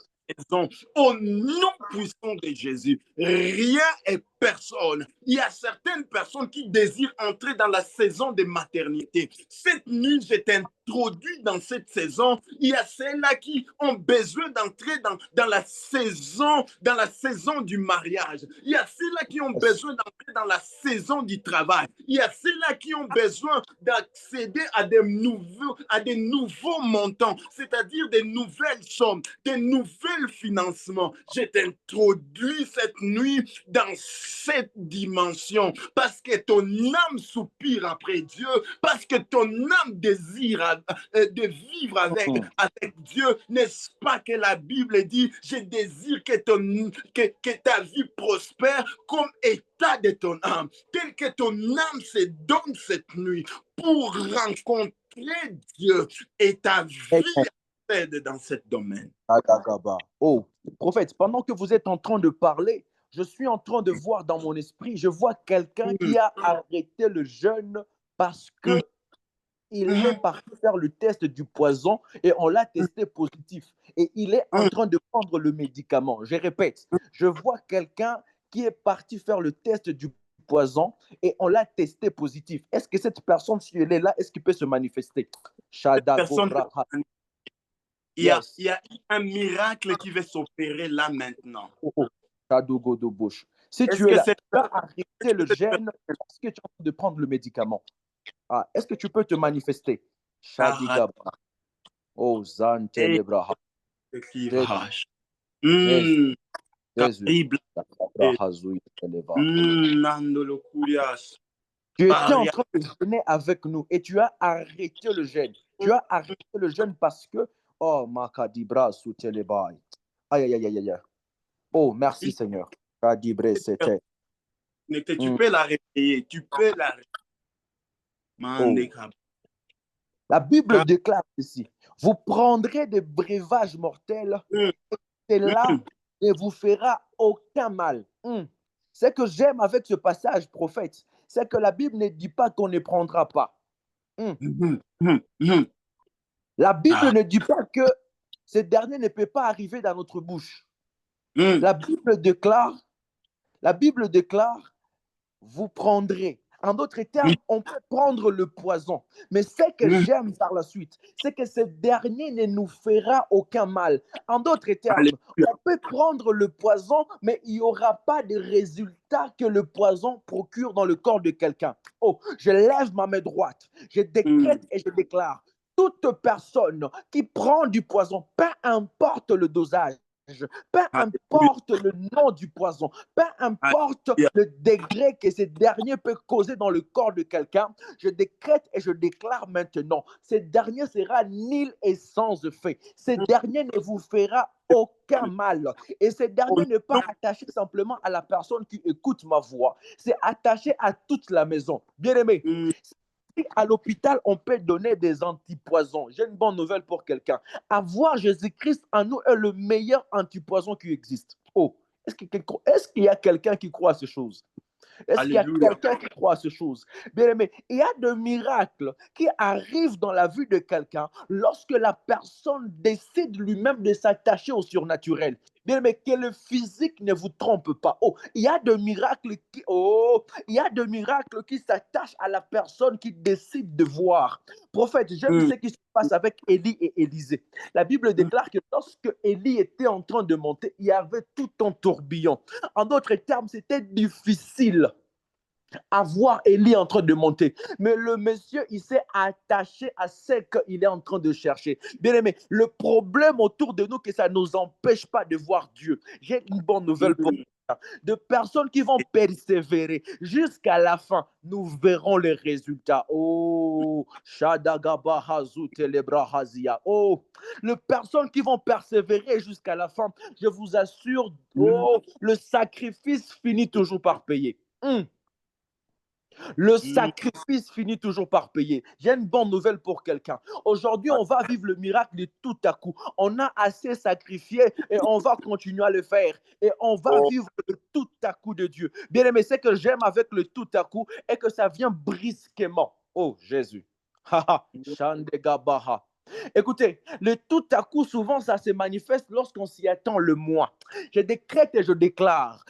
saison au nom puissant de Jésus. Rien et personne. Il y a certaines personnes qui désirent entrer dans la saison de maternité. Cette nuit, je t'introduis dans cette saison. Il y a celles-là qui ont besoin d'entrer dans la saison du mariage. Il y a celles-là qui ont besoin d'entrer dans la saison du travail. Il y a celles-là qui ont besoin d'accéder à des nouveaux montants, c'est-à-dire des nouvelles sommes, des nouveaux financements. Je t'introduis cette nuit dans cette dimension parce que ton âme soupire après Dieu, parce que ton âme désire de vivre avec Dieu. N'est-ce pas que la Bible dit, je désire que ta vie prospère comme état de ton âme, tel que ton âme se donne cette nuit pour rencontrer Dieu et ta vie aide dans ce domaine. Oh, prophète, pendant que vous êtes en train de parler, je suis en train de voir dans mon esprit, je vois quelqu'un qui a arrêté le jeûne parce que il est parti faire le test du poison et on l'a testé positif. Et il est en train de prendre le médicament. Je répète, je vois quelqu'un qui est parti faire le test du poison et on l'a testé positif. Est-ce que cette personne, si elle est là, est-ce qu'il peut se manifester? Il y a un miracle qui va s'opérer là maintenant. Si tu es là, tu as arrêté le gène parce que tu es en train de prendre le médicament. Est-ce que tu peux te manifester? Oh, Zantelebraha. Jésus. Nandolo Kurias. Tu étais en Paria. train de jeûner avec nous et tu as arrêté le jeûne. Tu as arrêté le jeûne parce que, oh, Makadibra Soutelebai. Aïe, aïe, aïe, aïe, aïe. Oh, merci Seigneur. Kadibre, c'était. Tu peux la réveiller. Tu peux la Oh. réveiller. La Bible déclare ceci. Vous prendrez des breuvages mortels et là ne vous fera aucun mal. Ce que j'aime avec ce passage, prophète, c'est que la Bible ne dit pas qu'on ne prendra pas. La Bible ne dit pas que ce dernier ne peut pas arriver dans notre bouche. La Bible déclare, vous prendrez. En d'autres termes, on peut prendre le poison. Mais ce que j'aime par la suite, c'est que ce dernier ne nous fera aucun mal. En d'autres termes, on peut prendre le poison, mais il n'y aura pas de résultat que le poison procure dans le corps de quelqu'un. Oh, je lève ma main droite, je décrète et je déclare, toute personne qui prend du poison, peu importe le dosage, peu importe le nom du poison, peu importe le degré que ce dernier peut causer dans le corps de quelqu'un, je décrète et je déclare maintenant, ce dernier sera nul et sans effet. Ce dernier ne vous fera aucun mal. Et ce dernier n'est pas attaché simplement à la personne qui écoute ma voix, c'est attaché à toute la maison. Bien-aimé, à l'hôpital, on peut donner des antipoisons. J'ai une bonne nouvelle pour quelqu'un. Avoir Jésus-Christ en nous est le meilleur antipoison qui existe. Oh, est-ce qu'il y a quelqu'un qui croit à ces choses? Est-ce qu'il y a quelqu'un qui croit à ces choses? Bien aimé, il y a des miracles qui arrivent dans la vie de quelqu'un lorsque la personne décide lui-même de s'attacher au surnaturel. Bien aimé, que le physique ne vous trompe pas. Oh, il y a des miracles qui s'attachent à la personne qui décide de voir. Prophète, j'aime ce qui se passe avec Élie et Élisée. La Bible déclare que lorsque Élie était en train de monter, il y avait tout un tourbillon. En d'autres termes, c'était difficile à voir Élie en train de monter. Mais le monsieur, il s'est attaché à ce qu'il est en train de chercher. Bien aimé, le problème autour de nous, que ça ne nous empêche pas de voir Dieu. J'ai une bonne nouvelle pour vous. De personnes qui vont persévérer jusqu'à la fin, nous verrons les résultats. Oh, oh, les personnes qui vont persévérer jusqu'à la fin, je vous assure, oh, le sacrifice finit toujours par payer. Le sacrifice finit toujours par payer. J'ai une bonne nouvelle pour quelqu'un. Aujourd'hui, on va vivre le miracle de tout à coup. On a assez sacrifié et on va continuer à le faire. Et on va vivre le tout à coup de Dieu. Bien aimé, ce que j'aime avec le tout à coup est que ça vient brusquement. Oh, Jésus. Écoutez, le tout à coup, souvent, ça se manifeste lorsqu'on s'y attend le moins. Je décrète et je déclare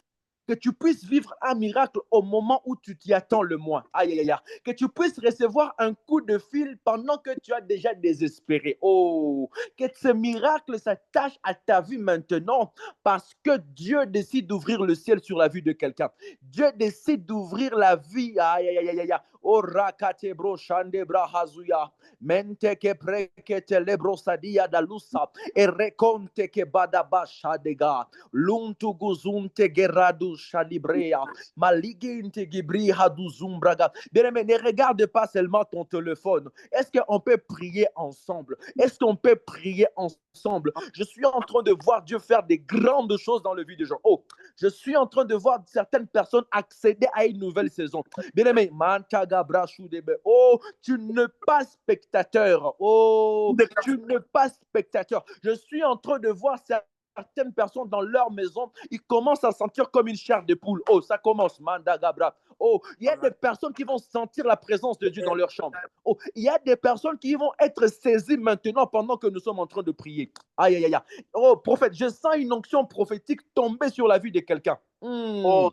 que tu puisses vivre un miracle au moment où tu t'y attends le moins. Aïe, aïe, aïe. Que tu puisses recevoir un coup de fil pendant que tu as déjà désespéré. Oh, que ce miracle s'attache à ta vie maintenant parce que Dieu décide d'ouvrir le ciel sur la vie de quelqu'un. Dieu décide d'ouvrir la vie. Aïe, aïe, aïe, aïe. Oh, rakate bro shande brahazuya. Mente que preke te lebro sadia dalusa. E reconte que badaba shadega. Luntu guzunte geradu shalibrea. Maliginte gibri hadu zumbraga. Bien-aimé, ne regarde pas seulement ton téléphone. Est-ce qu'on peut prier ensemble? Est-ce qu'on peut prier ensemble? Je suis en train de voir Dieu faire des grandes choses dans le vie des gens. Oh, je suis en train de voir certaines personnes accéder à une nouvelle saison. Bien-aimé, oh, tu n'es pas spectateur. Oh, tu n'es pas spectateur. Je suis en train de voir certaines personnes dans leur maison, ils commencent à sentir comme une chair de poule. Oh, ça commence, Mandagabra. Oh, il y a des personnes qui vont sentir la présence de Dieu dans leur chambre. Oh, il y a des personnes qui vont être saisies maintenant pendant que nous sommes en train de prier. Aïe, aïe, aïe. Oh, prophète, je sens une onction prophétique tomber sur la vie de quelqu'un. Oh,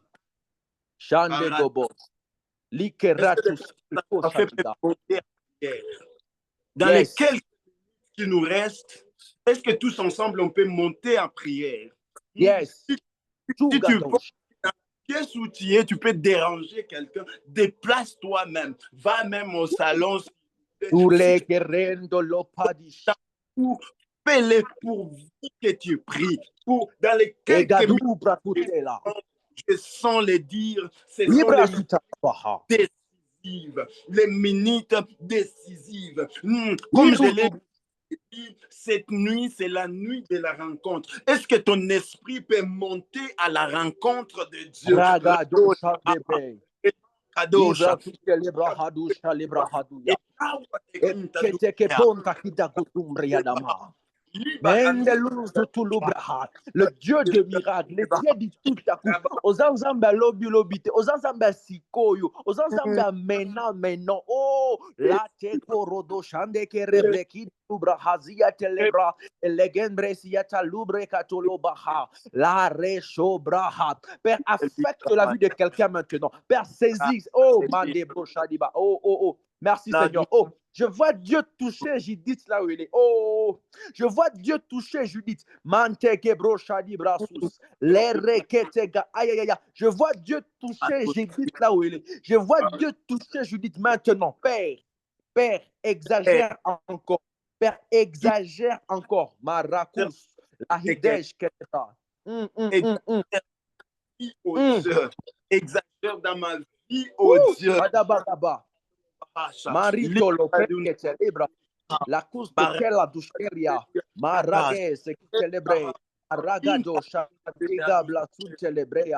Shandegobo. Likeratus. ça fait monter en prière. Dans les Yes. quelques minutes qui nous restent, est-ce que tous ensemble, on peut monter en prière? Yes. Si tu vois dans la pièce où tu es, tu peux déranger quelqu'un, déplace-toi-même, va même au salon. Fais-le pour que tu pries. Dans les quelques minutes, je sens les dire, ce sont les décisives les minutes décisives. Comme je l'ai dit, cette nuit, c'est la nuit de la rencontre. Est-ce que ton esprit peut monter à la rencontre de Dieu? Ragadosha debe. Ibra libra hadusha libra haduya. Keteke ponta kita kutumbre yadama. Le Dieu de miracles, le Dieu dit tout à coup. Aux ensembles lobi lobite, aux ensembles sikoyo, aux ensembles maintenant. Oh, la te korodo shande ke rebreki lubra hazia telebra, legembre siata lubre katolo baha, la recho braha. Père, affecte la vie de quelqu'un maintenant. Père, saisis. Oh, mandebro shadiba. Oh. Merci Seigneur. Oh, je vois Dieu toucher Judith là où il est. Oh, je vois Dieu toucher Judith. Manteke brochadi brasus. Lereketega. Aïe. Je vois Dieu toucher Judith là où il est. Je vois Dieu toucher Judith maintenant. Père, exagère encore. Père, exagère encore. Maracus. La hidesh ketera. Exagère dans ma vie, oh Dieu. Marito Lopez celebra la cause de quella duscheria maraghe se celebre aragado shadiga blasun celebrea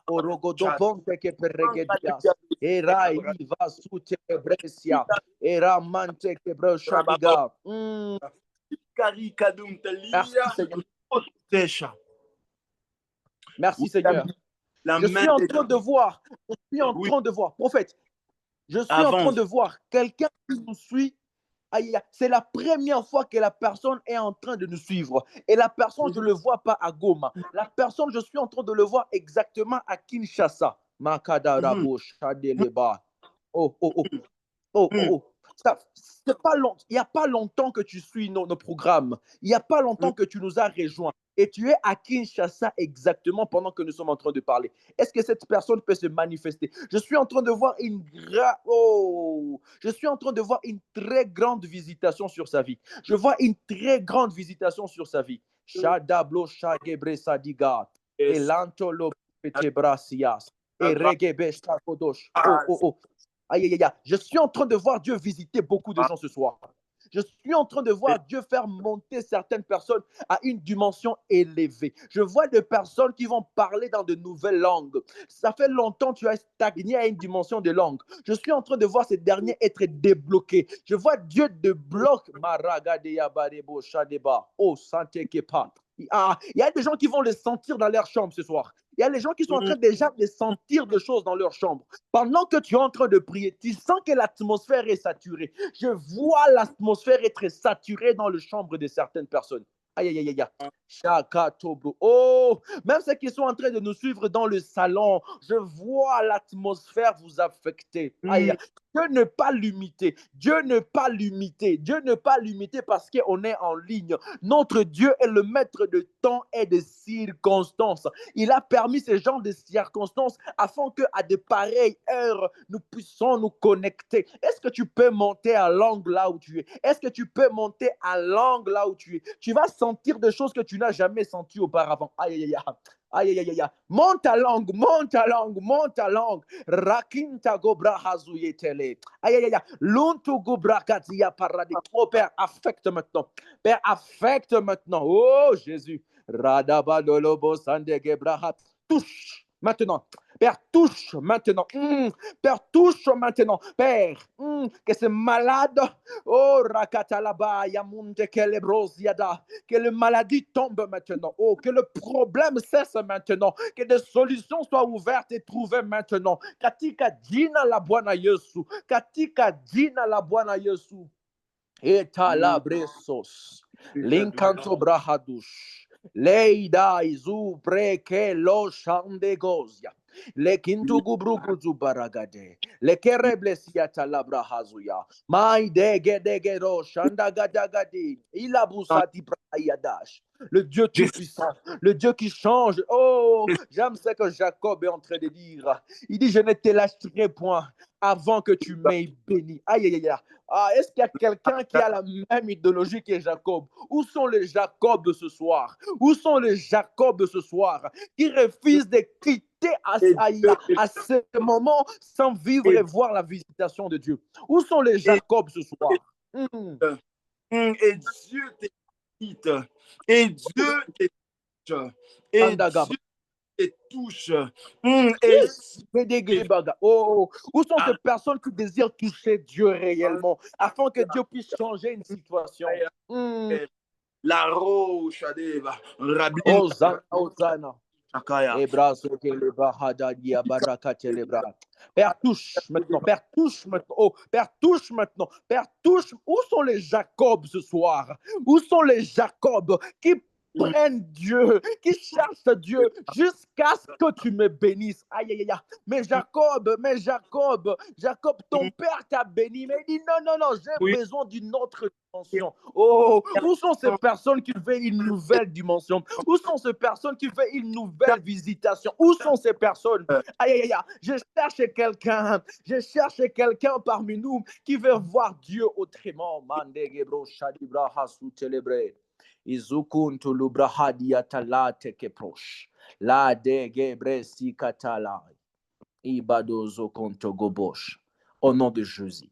orogodo ponte che perregedias era iva su celebresia era mante che broshadiga. Merci Seigneur. Je suis en train de voir, prophète. Je suis en train de voir quelqu'un qui nous suit. C'est la première fois que la personne est en train de nous suivre. Et la personne, je ne le vois pas à Goma. La personne, je suis en train de le voir exactement à Kinshasa. Makadarabo Shadeleba. Oh. C'est pas long. Il n'y a pas longtemps que tu suis nos programmes. Il n'y a pas longtemps que tu nous as rejoints. Et tu es à Kinshasa exactement pendant que nous sommes en train de parler. Est-ce que cette personne peut se manifester? Je suis en train de voir je suis en train de voir une très grande visitation sur sa vie. Je vois une très grande visitation sur sa vie. Shadablo Shagebre Sadiga. Et Lantolo Petebrasias. Et Regebe Shakodosh. Oh. Aïe. Je suis en train de voir Dieu visiter beaucoup de gens ce soir. Je suis en train de voir Dieu faire monter certaines personnes à une dimension élevée. Je vois des personnes qui vont parler dans de nouvelles langues. Ça fait longtemps que tu as stagné à une dimension de langue. Je suis en train de voir ces derniers être débloqués. Je vois Dieu débloque. Oh, santé kepa. Il y a des gens qui vont le sentir dans leur chambre ce soir. Il y a des gens qui sont en train déjà de sentir des choses dans leur chambre. Pendant que tu es en train de prier, tu sens que l'atmosphère est saturée. Je vois l'atmosphère être saturée dans les chambres de certaines personnes. Aïe. Oh, même ceux qui sont en train de nous suivre dans le salon, je vois l'atmosphère vous affecter. Aïe. Dieu ne pas limiter. Dieu ne pas limiter parce qu'on est en ligne. Notre Dieu est le maître de temps et de circonstances. Il a permis ce genre de circonstances afin qu'à de pareilles heures, nous puissions nous connecter. Est-ce que tu peux monter à l'angle là où tu es? Est-ce que tu peux monter à l'angle là où tu es? Tu vas sentir des choses que tu n'as jamais senties auparavant. Aïe. Monte à langue. Rakinta gobra hazuyetele. Aïe. Luntu gobra katia paradi. Oh Père, affecte maintenant. Oh Jésus. Radabadolobo sandegebrahat. Touche maintenant. Père, touche maintenant. Père, touche maintenant. Père, que ce malade, oh, Rakatalaba, Yamunde, que le maladie tombe maintenant. Oh, que le problème cesse maintenant. Que des solutions soient ouvertes et trouvées maintenant. Katika Dina la Bwana Yesu. Eta la bresos. Linkanto brahadush. Leida izu breke lo shandegozia. Le kintu gubruku zubaragade. Le kereblesiata labra hazuya. Mai dege ro shandagadagadi. Ilabusati brayadash. le Dieu Je tout-puissant, le Dieu qui change. Oh, j'aime ce que Jacob est en train de dire. Il dit, je ne te lâcherai point avant que tu m'aies béni. Aïe, aïe, aïe. Ah, est-ce qu'il y a quelqu'un qui a la même idéologie que Jacob? Où sont les Jacob de ce soir? Où sont les Jacob de ce soir qui refusent de quitter et Dieu à ce moment sans vivre et, et voir la visitation de Dieu? Où sont les et, Jacob ce et, soir? Hmm. et Dieu t'évite, et Dieu te touche, et Andagaba. Dieu te touche, et Dieu Oh, où sont ces a personnes qui désirent toucher Dieu réellement afin que Dieu puisse changer une situation? Hmm. la roche adeva, rabin Hosanna, Hosanna. Shakaya. Ebra sokeleba hadadia baraka telebra. Père, touche maintenant. Père, touche maintenant. Oh, Père, touche maintenant. Père, touche. Où sont les Jacob ce soir? Où sont les Jacob qui prennent Dieu, qui cherchent Dieu jusqu'à ce que tu me bénisses? Aïe, aïe, aïe. Jacob, ton père t'a béni. Mais il dit non, non, non, j'ai Oui, besoin d'une autre dimension. Oh, où sont ces personnes qui veulent une nouvelle dimension? Où sont ces personnes qui veulent une nouvelle visitation? Où sont ces personnes? Aïe, aïe, aïe, je cherche quelqu'un parmi nous qui veut voir Dieu autrement. Mandegebro shadibra hasu telebre. Izukuntu lubrahadi atalate keprosh. La de gebre si katala. Ibadozo konto gobosh. Au nom de Jésus.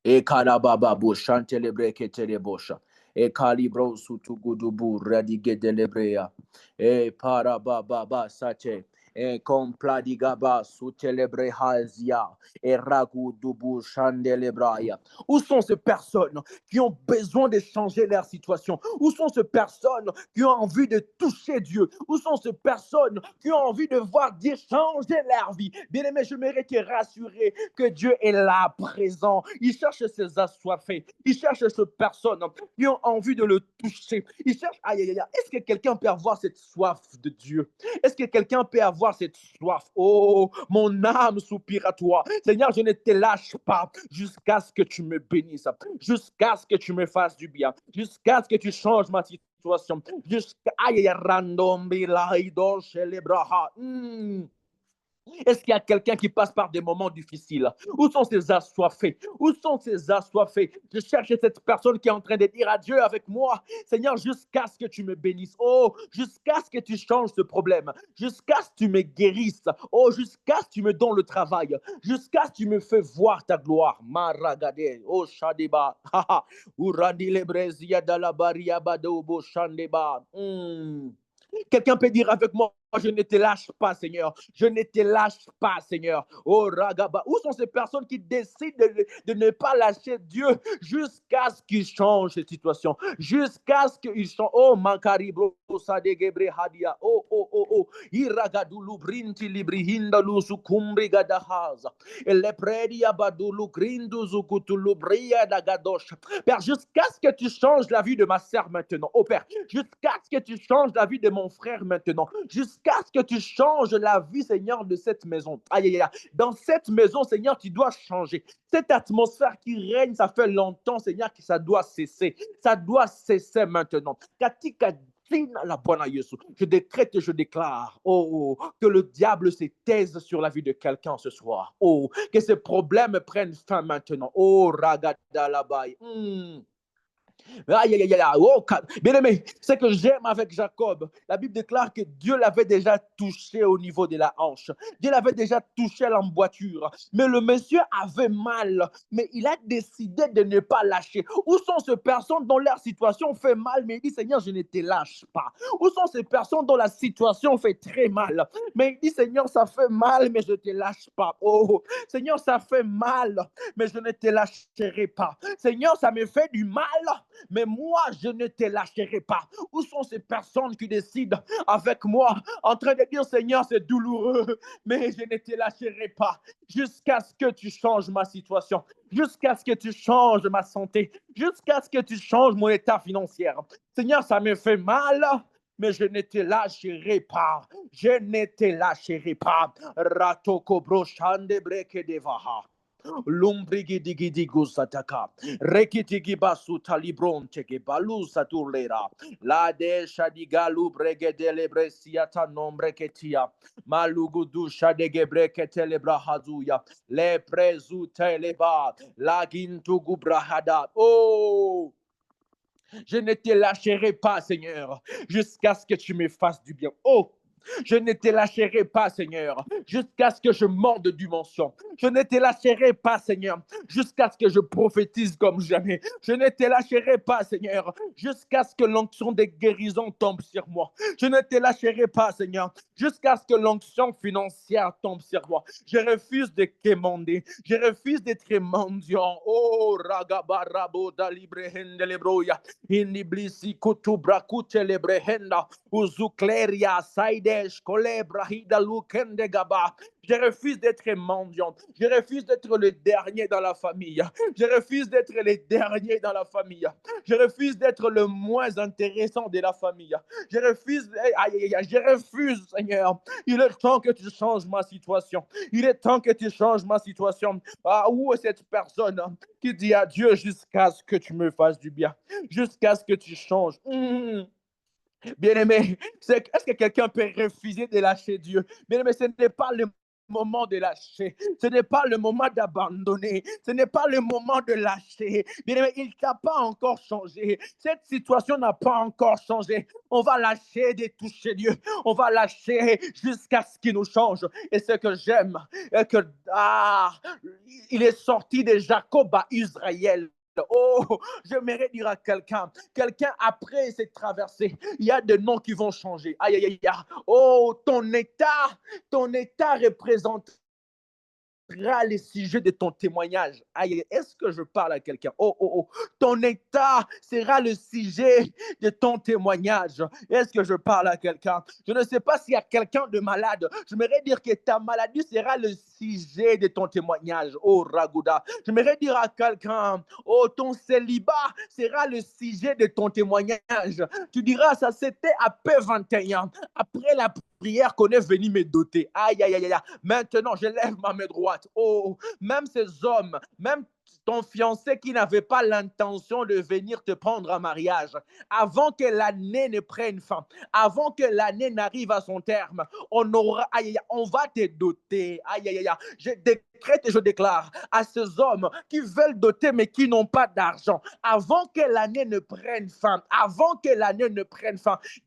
E kalababa bo chantelebre ketelebosha. E kalibro sutugudubu radigedelebrea. E parababa sate. E compladigaba sutelebrehasia. Et ragudubu chandelebraya. Où sont ces personnes qui ont besoin de changer leur situation? Où sont ces personnes qui ont envie de toucher Dieu? Où sont ces personnes qui ont envie de voir Dieu changer leur vie? Bien-aimé, je mérite te rassurer que Dieu est là, présent. Il cherche ses assoiffés. Il cherche ces personnes qui ont envie de le toucher. Il cherche, aïe, aïe, aïe. Est-ce que quelqu'un peut avoir cette soif de Dieu? Est-ce que quelqu'un peut avoir cette soif? Oh, mon âme soupire à toi. Seigneur, je ne te lâche pas jusqu'à ce que tu me bénisses, jusqu'à ce que tu me fasses du bien, jusqu'à ce que tu changes ma situation, jusqu'à aïe, random, chez les bras. Est-ce qu'il y a quelqu'un qui passe par des moments difficiles? Où sont ces assoiffés? Où sont ces assoiffés? Je cherche cette personne qui est en train de dire à Dieu avec moi, Seigneur, jusqu'à ce que tu me bénisses. Oh, jusqu'à ce que tu changes ce problème. Jusqu'à ce que tu me guérisses. Oh, jusqu'à ce que tu me donnes le travail. Jusqu'à ce que tu me fais voir ta gloire. Maragade, oh, Shadiba. Urandi lebrezia dalabaria badobo Shandeba. Quelqu'un peut dire avec moi, je ne te lâche pas, Seigneur. Je ne te lâche pas, Seigneur. Oh, Ragaba. Où sont ces personnes qui décident de ne pas lâcher Dieu jusqu'à ce qu'il change cette situation? Jusqu'à ce qu'il change. Oh, Makaribro, Sadegebre Hadia. Oh, oh, oh, oh. Iragadulu Brinti Librihinda Lusukumbri Gadahaza. Et les Predia Badulu Grindu Zukutulu Bria Dagadosh. Père, jusqu'à ce que tu changes la vie de ma sœur maintenant. Oh, Père, jusqu'à ce que tu changes la vie de mon frère maintenant, jusqu'à ce que tu changes la vie, Seigneur, de cette maison. Aïe, aïe, aïe. Dans cette maison, Seigneur, tu dois changer. Cette atmosphère qui règne, ça fait longtemps, Seigneur, que ça doit cesser. Ça doit cesser maintenant. Katika je décrète et je déclare, oh, que le diable se taise sur la vie de quelqu'un ce soir. Oh, que ces problèmes prennent fin maintenant. Oh, ragadalabai. Aïe, aïe, aïe, aïe. Oh, bien aimé, ce que j'aime avec Jacob, la Bible déclare que Dieu l'avait déjà touché au niveau de la hanche. Dieu l'avait déjà touché à l'emboîture. Mais le monsieur avait mal. Mais il a décidé de ne pas lâcher. Où sont ces personnes dont leur situation fait mal, mais il dit, Seigneur, je ne te lâche pas. Où sont ces personnes dont la situation fait très mal, mais il dit, Seigneur, ça fait mal, mais je ne te lâche pas. Oh, Seigneur, ça fait mal, mais je ne te lâcherai pas. Seigneur, ça me fait du mal, mais moi, je ne te lâcherai pas. Où sont ces personnes qui décident avec moi en train de dire, Seigneur, c'est douloureux, mais je ne te lâcherai pas jusqu'à ce que tu changes ma situation, jusqu'à ce que tu changes ma santé, jusqu'à ce que tu changes mon état financier. Seigneur, ça me fait mal, mais je ne te lâcherai pas. Je ne te lâcherai pas. Ratoko brochande breke devaha. Lumbrigidigidigo sataka. Rekitigiba sutalibron tegebalu saturlera. La de shadigalu bregedele bresiata nombreketia. Malugudu shadegebreketele brahazuya. Le prezute la gintugu brahada. Oh! Je ne te lâcherai pas, Seigneur, jusqu'à ce que tu me fasses du bien. Oh! Je ne te lâcherai pas, Seigneur, jusqu'à ce que je monte de dimension. Je ne te lâcherai pas, Seigneur, jusqu'à ce que je prophétise comme jamais. Je ne te lâcherai pas, Seigneur, jusqu'à ce que l'onction des guérisons tombe sur moi. Je ne te lâcherai pas, Seigneur, jusqu'à ce que l'onction financière tombe sur moi. Je refuse de quémander. Je refuse d'être mendiant. Oh, ragabarabo dalibrehende lebroya. Iniblisi kutubrakute lebrehenda. Uzukleria Saidesh Kolebrahida Lukendegaba. Je refuse d'être mendiant. Je refuse d'être le dernier dans la famille. Je refuse d'être le dernier dans la famille. Je refuse d'être le moins intéressant de la famille. Je refuse, je refuse, Seigneur. Il est temps que tu changes ma situation. Il est temps que tu changes ma situation. Ah, où est cette personne qui dit à Dieu jusqu'à ce que tu me fasses du bien, jusqu'à ce que tu changes? Bien-aimé, est-ce que quelqu'un peut refuser de lâcher Dieu? Bien-aimé, ce n'est pas le moment de lâcher. Ce n'est pas le moment d'abandonner. Ce n'est pas le moment de lâcher. Bien-aimé, il ne t'a pas encore changé. Cette situation n'a pas encore changé. On va lâcher de toucher Dieu. On va lâcher jusqu'à ce qu'il nous change. Et ce que j'aime, est que il est sorti de Jacob à Israël. Oh, j'aimerais dire à quelqu'un après cette traversée, il y a des noms qui vont changer. Aïe, aïe, aïe. Oh, ton état représente le sujet de ton témoignage. Aïe, est-ce que je parle à quelqu'un? Oh, oh, oh. Ton état sera le sujet de ton témoignage. Est-ce que je parle à quelqu'un? Je ne sais pas s'il y a quelqu'un de malade. J'aimerais dire que ta maladie sera le sujet de ton témoignage. Oh, Ragouda. J'aimerais dire à quelqu'un, oh, ton célibat sera le sujet de ton témoignage. Tu diras, ça c'était après 21. Après la prière qu'on est venu me doter. Aïe, aïe, aïe, aïe. Maintenant, je lève ma main droite. Oh, même ces hommes, même ton fiancé qui n'avait pas l'intention de venir te prendre en mariage, avant que l'année ne prenne fin, avant que l'année n'arrive à son terme, on va te doter. Aïe, aïe, aïe. Je décrète et je déclare à ces hommes qui veulent doter mais qui n'ont pas d'argent, avant que l'année ne prenne fin,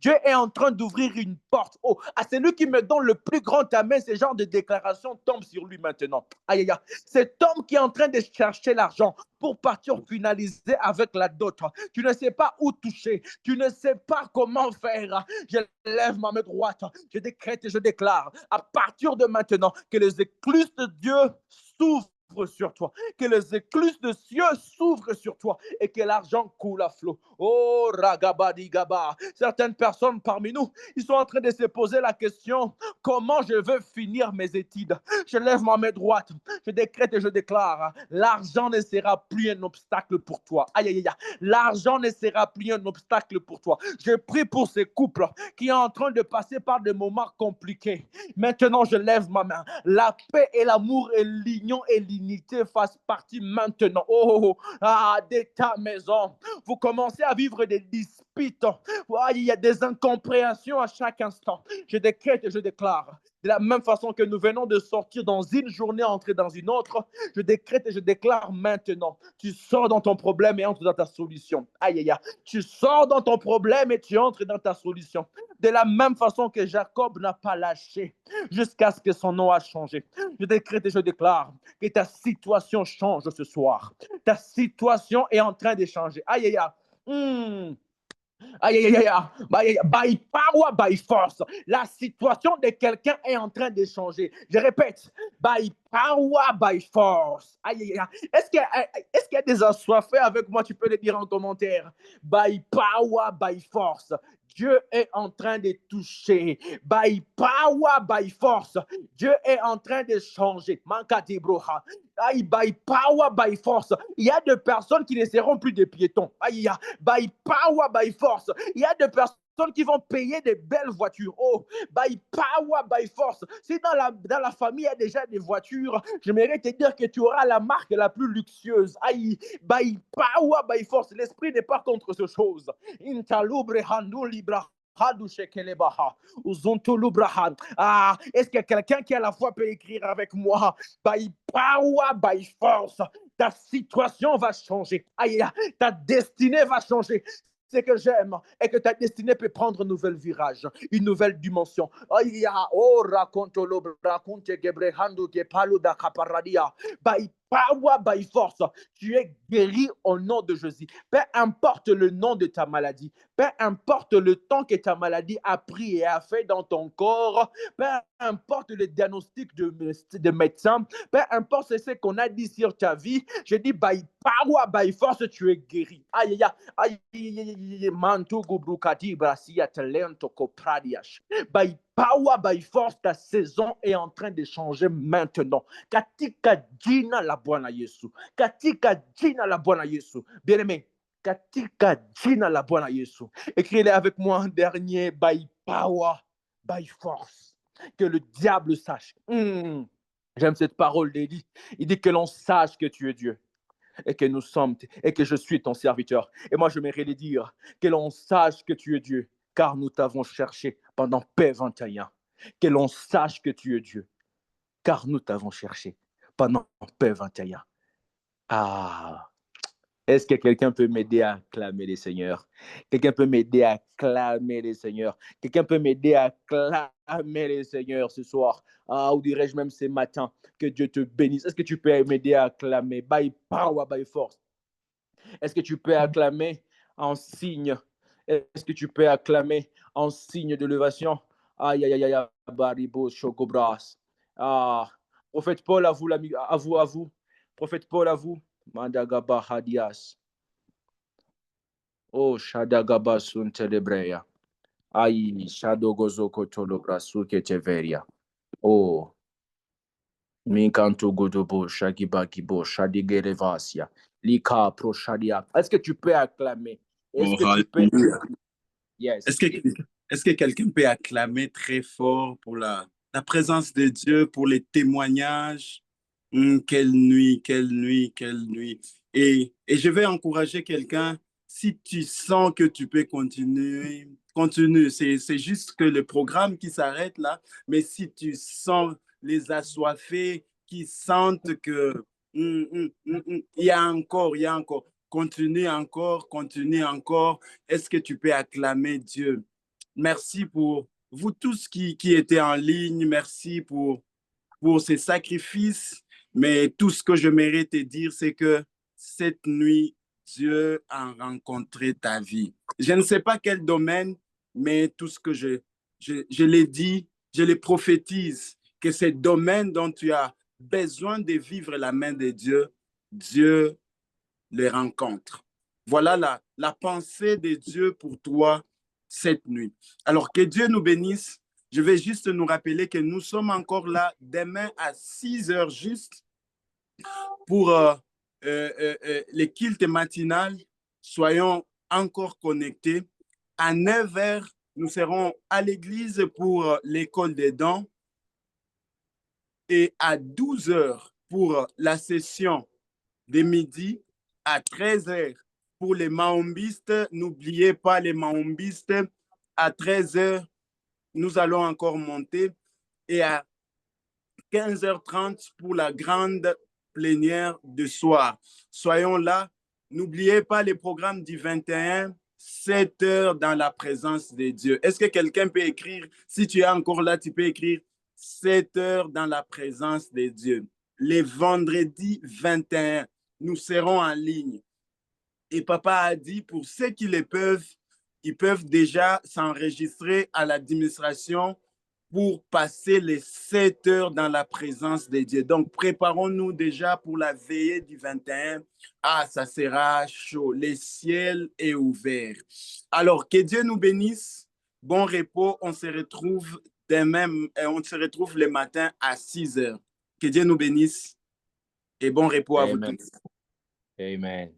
Dieu est en train d'ouvrir une porte. Oh, à celui qui me donne le plus grand amen, ce genre de déclaration tombe sur lui maintenant. Aïe, aïe, aïe. Cet homme qui est en train de chercher l'argent pour partir finaliser avec la dot. Tu ne sais pas où toucher. Tu ne sais pas comment faire. Je lève ma main droite. Je décrète et je déclare à partir de maintenant que les écluses de Dieu s'ouvrent sur toi, que les écluses de cieux s'ouvrent sur toi et que l'argent coule à flot. Oh, Ragabadi Gaba. Certaines personnes parmi nous, ils sont en train de se poser la question, comment je veux finir mes études? Je lève ma main droite, je décrète et je déclare, l'argent ne sera plus un obstacle pour toi. Aïe, aïe, aïe. L'argent ne sera plus un obstacle pour toi. Je prie pour ces couples qui sont en train de passer par des moments compliqués. Maintenant, je lève ma main. La paix et l'amour et l'union et l'unité fassent partie maintenant. Oh, de ta maison. Vous commencez à vivre des disputes. Il y a des incompréhensions à chaque instant. Je décrète et je déclare. De la même façon que nous venons de sortir dans une journée, entrer dans une autre, je décrète et je déclare maintenant. Tu sors dans ton problème et entres dans ta solution. Aïe, aïe, aïe. Tu sors dans ton problème et tu entres dans ta solution. De la même façon que Jacob n'a pas lâché jusqu'à ce que son nom a changé. Je décrète et je déclare que ta situation change ce soir. Ta situation est en train de changer. Aïe, aïe, aïe. Aïe, aïe, aïe, aïe. By power, by force. La situation de quelqu'un est en train de changer. Je répète, by power, by force. Aïe, aïe, aïe. Est-ce qu'il y a des assoiffés avec moi? Tu peux le dire en commentaire. By power, by force. Dieu est en train de toucher. By power, by force. Dieu est en train de changer. Mankati broha. Aïe, by power, by force. Il y a des personnes qui ne seront plus des piétons. Aïe, by power, by force. Il y a des personnes personnes qui vont payer des belles voitures. Oh, by power, by force. Si dans la famille, il y a déjà des voitures, j'aimerais te dire que tu auras la marque la plus luxueuse. Aïe, by power, by force. L'esprit n'est pas contre ce chose. Intalubre handu libra. Ah, est-ce que quelqu'un qui a la foi peut écrire avec moi? By power, by force. Ta situation va changer. Aïe, ta destinée va changer. Ce que j'aime est que ta destinée peut prendre un nouvel virage, une nouvelle dimension. Aïe, oh, raconte Gebrehando Gepalo da Caparadia. By power, by force, tu es guéri au nom de Jésus. Peu importe le nom de ta maladie, peu importe le temps que ta maladie a pris et a fait dans ton corps, peu importe le diagnostic de médecin, peu importe ce qu'on a dit sur ta vie, je dis by power, by force, tu es guéri. Aïe, aïe, aïe, manto gubrukati brasia talento copradias. By power, by force, ta saison est en train de changer maintenant. Katika jina la Bwana Yesu. Katika jina la Bwana Yesu. Bien-aimé, katika jina la Bwana Yesu. Écrivez avec moi un dernier, by power, by force. Que le diable sache. J'aime cette parole d'Élie. Il dit que l'on sache que tu es Dieu et que nous sommes et que je suis ton serviteur. Et moi, je m'aimerais les dire que l'on sache que tu es Dieu, car nous t'avons cherché pendant P21. Que l'on sache que tu es Dieu, car nous t'avons cherché pendant P21. Ah, est-ce que quelqu'un peut m'aider à acclamer les seigneurs? Quelqu'un peut m'aider à acclamer les seigneurs? Quelqu'un peut m'aider à acclamer les seigneurs ce soir? Ah, ou dirais-je même ce matin? Que Dieu te bénisse. Est-ce que tu peux m'aider à acclamer? By power, by force. Est-ce que tu peux acclamer en signe? Est-ce que tu peux acclamer en signe de levation? Aïe, aïe, aïe, aïe, Baribo, Chokobras. Ah, prophète Paul, à vous, à vous, à vous. Prophète Paul, à vous. Mandagaba Hadias. Oh, Shadagaba Suntelebreya. Aïe, Shadogozoko Tolobrasu Keteveria. Oh, Minkanto Godobo, Shagibagibo, Shadigerevasia. Lika Pro Shadia. Est-ce que tu peux acclamer? Est-ce que tu peux. Yes. Est-ce que quelqu'un peut acclamer très fort pour la présence de Dieu, pour les témoignages? Quelle nuit, quelle nuit, quelle nuit. Et je vais encourager quelqu'un, si tu sens que tu peux continuer, continue. C'est juste que le programme qui s'arrête là, mais si tu sens les assoiffés qui sentent que il y a encore, continue encore, continue encore. Est-ce que tu peux acclamer Dieu? Merci pour vous tous qui étaient en ligne. Merci pour ces sacrifices. Mais tout ce que je mérite te dire, c'est que cette nuit, Dieu a rencontré ta vie. Je ne sais pas quel domaine, mais tout ce que je l'ai dit, je le prophétise, que ces domaines dont tu as besoin de vivre la main de Dieu, Dieu les rencontre. Voilà la pensée de Dieu pour toi cette nuit. Alors que Dieu nous bénisse. Je vais juste nous rappeler que nous sommes encore là demain à 6 heures juste pour les cultes matinales. Soyons encore connectés. À 9 heures, nous serons à l'église pour l'école des dons. Et à 12 heures pour la session de midi, à 13 heures pour les mahombistes. N'oubliez pas les mahombistes. À 13 heures, nous allons encore monter. Et à 15h30 pour la grande plénière de soir. Soyons là. N'oubliez pas les programmes du 21, 7 heures dans la présence de Dieu. Est-ce que quelqu'un peut écrire? Si tu es encore là, tu peux écrire 7 heures dans la présence de Dieu. Les vendredis 21, nous serons en ligne. Et papa a dit, pour ceux qui le peuvent, ils peuvent déjà s'enregistrer à l'administration pour passer les 7 heures dans la présence de Dieu. Donc, préparons-nous déjà pour la veillée du 21. Ah, ça sera chaud. Le ciel est ouvert. Alors, que Dieu nous bénisse. Bon repos. On se retrouve demain, on se retrouve le matin à 6 heures. Que Dieu nous bénisse et bon repos à vous tous. Amen.